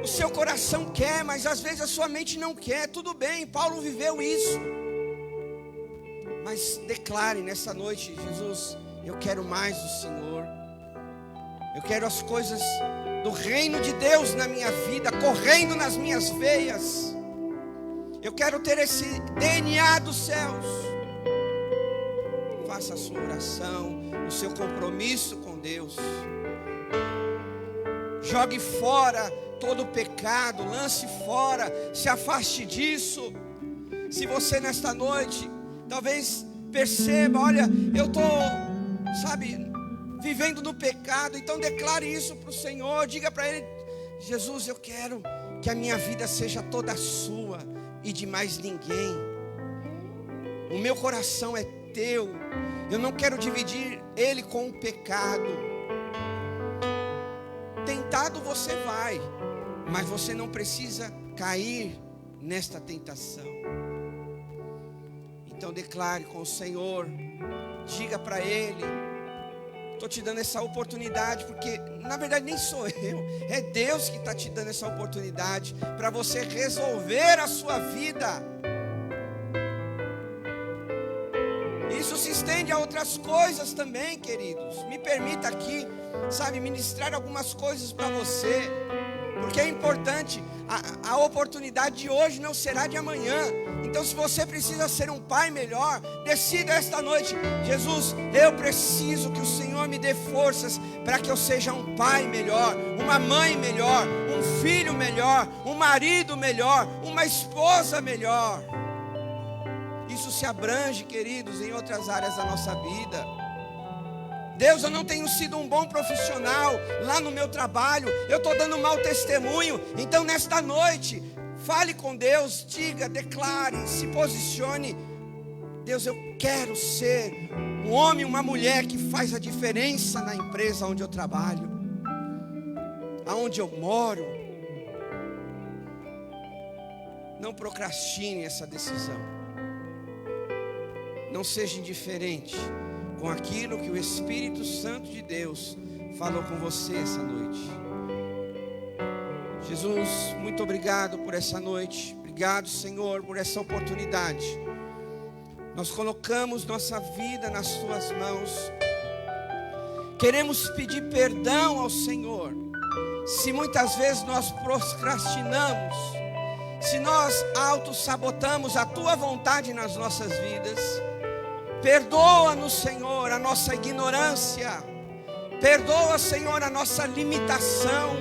O seu coração quer, mas às vezes a sua mente não quer. Tudo bem, Paulo viveu isso. Mas declare nessa noite: Jesus, eu quero mais do Senhor. Eu quero as coisas do reino de Deus na minha vida, correndo nas minhas veias. Eu quero ter esse DNA dos céus. faça a sua oração, o seu compromisso com Deus. Jogue fora todo o pecado, lance fora, se afaste disso. Se você nesta noite, talvez perceba, olha, eu estou, vivendo no pecado, então declare isso para o Senhor, diga para Ele: Jesus, eu quero que a minha vida seja toda sua e de mais ninguém. O meu coração é teu, eu não quero dividir ele com o pecado. Tentado você vai, mas você não precisa cair nesta tentação. Então declare com o Senhor, diga para Ele: estou te dando essa oportunidade, porque na verdade nem sou eu, é Deus que está te dando essa oportunidade para você resolver a sua vida. Isso se estende a outras coisas também, queridos. Me permita aqui, ministrar algumas coisas para você, porque é importante. A oportunidade de hoje não será de amanhã. Então, se você precisa ser um pai melhor, decida esta noite: Jesus, eu preciso que o Senhor me dê forças para que eu seja um pai melhor, uma mãe melhor, um filho melhor, um marido melhor, uma esposa melhor. Isso se abrange, queridos, em outras áreas da nossa vida. Deus, eu não tenho sido um bom profissional lá no meu trabalho, eu estou dando mau testemunho. Então nesta noite, fale com Deus, diga, declare, se posicione. Deus, eu quero ser um homem, uma mulher que faz a diferença na empresa onde eu trabalho, aonde eu moro. Não procrastine essa decisão. Não seja indiferente com aquilo que o Espírito Santo de Deus falou com você essa noite. Jesus, muito obrigado por essa noite. Obrigado, Senhor, por essa oportunidade. Nós colocamos nossa vida nas Tuas mãos. Queremos pedir perdão ao Senhor se muitas vezes nós procrastinamos, se nós autossabotamos a Tua vontade nas nossas vidas. Perdoa-nos, Senhor, a nossa ignorância. Perdoa, Senhor, a nossa limitação.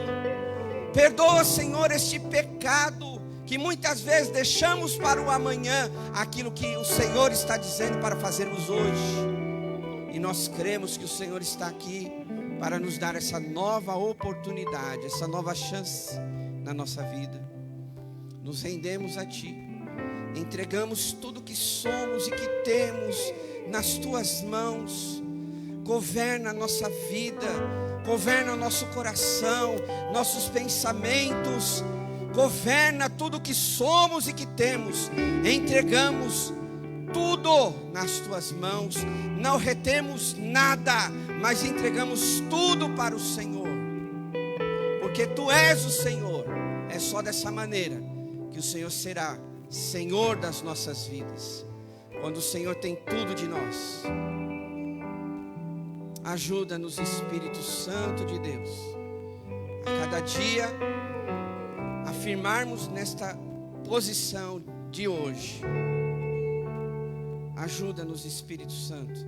Perdoa, Senhor, este pecado que muitas vezes deixamos para o amanhã aquilo que o Senhor está dizendo para fazermos hoje. E nós cremos que o Senhor está aqui para nos dar essa nova oportunidade, essa nova chance na nossa vida. Nos rendemos a Ti. Entregamos tudo que somos e que temos nas Tuas mãos. Governa a nossa vida, governa o nosso coração, nossos pensamentos, governa tudo que somos e que temos. Entregamos tudo nas Tuas mãos, não retemos nada, mas entregamos tudo para o Senhor, porque Tu és o Senhor. É só dessa maneira que o Senhor será Senhor das nossas vidas, quando o Senhor tem tudo de nós. Ajuda-nos, Espírito Santo de Deus, a cada dia afirmarmos nesta posição de hoje. Ajuda-nos, Espírito Santo,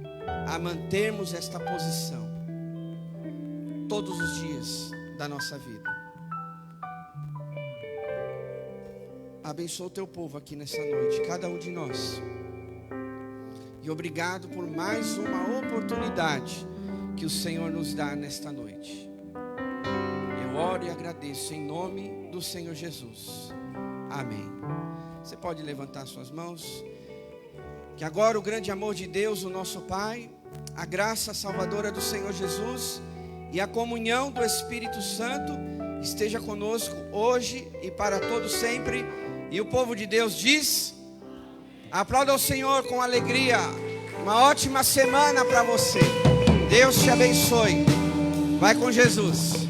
a mantermos esta posição todos os dias da nossa vida. Abençoa o Teu povo aqui nessa noite, cada um de nós. E obrigado por mais uma oportunidade que o Senhor nos dá nesta noite. Eu oro e agradeço em nome do Senhor Jesus. Amém. Você pode levantar suas mãos. Que agora o grande amor de Deus, o nosso Pai, a graça salvadora do Senhor Jesus e a comunhão do Espírito Santo esteja conosco hoje e para todo sempre. E o povo de Deus diz: aplauda o Senhor com alegria. Uma ótima semana para você. Deus te abençoe. Vai com Jesus.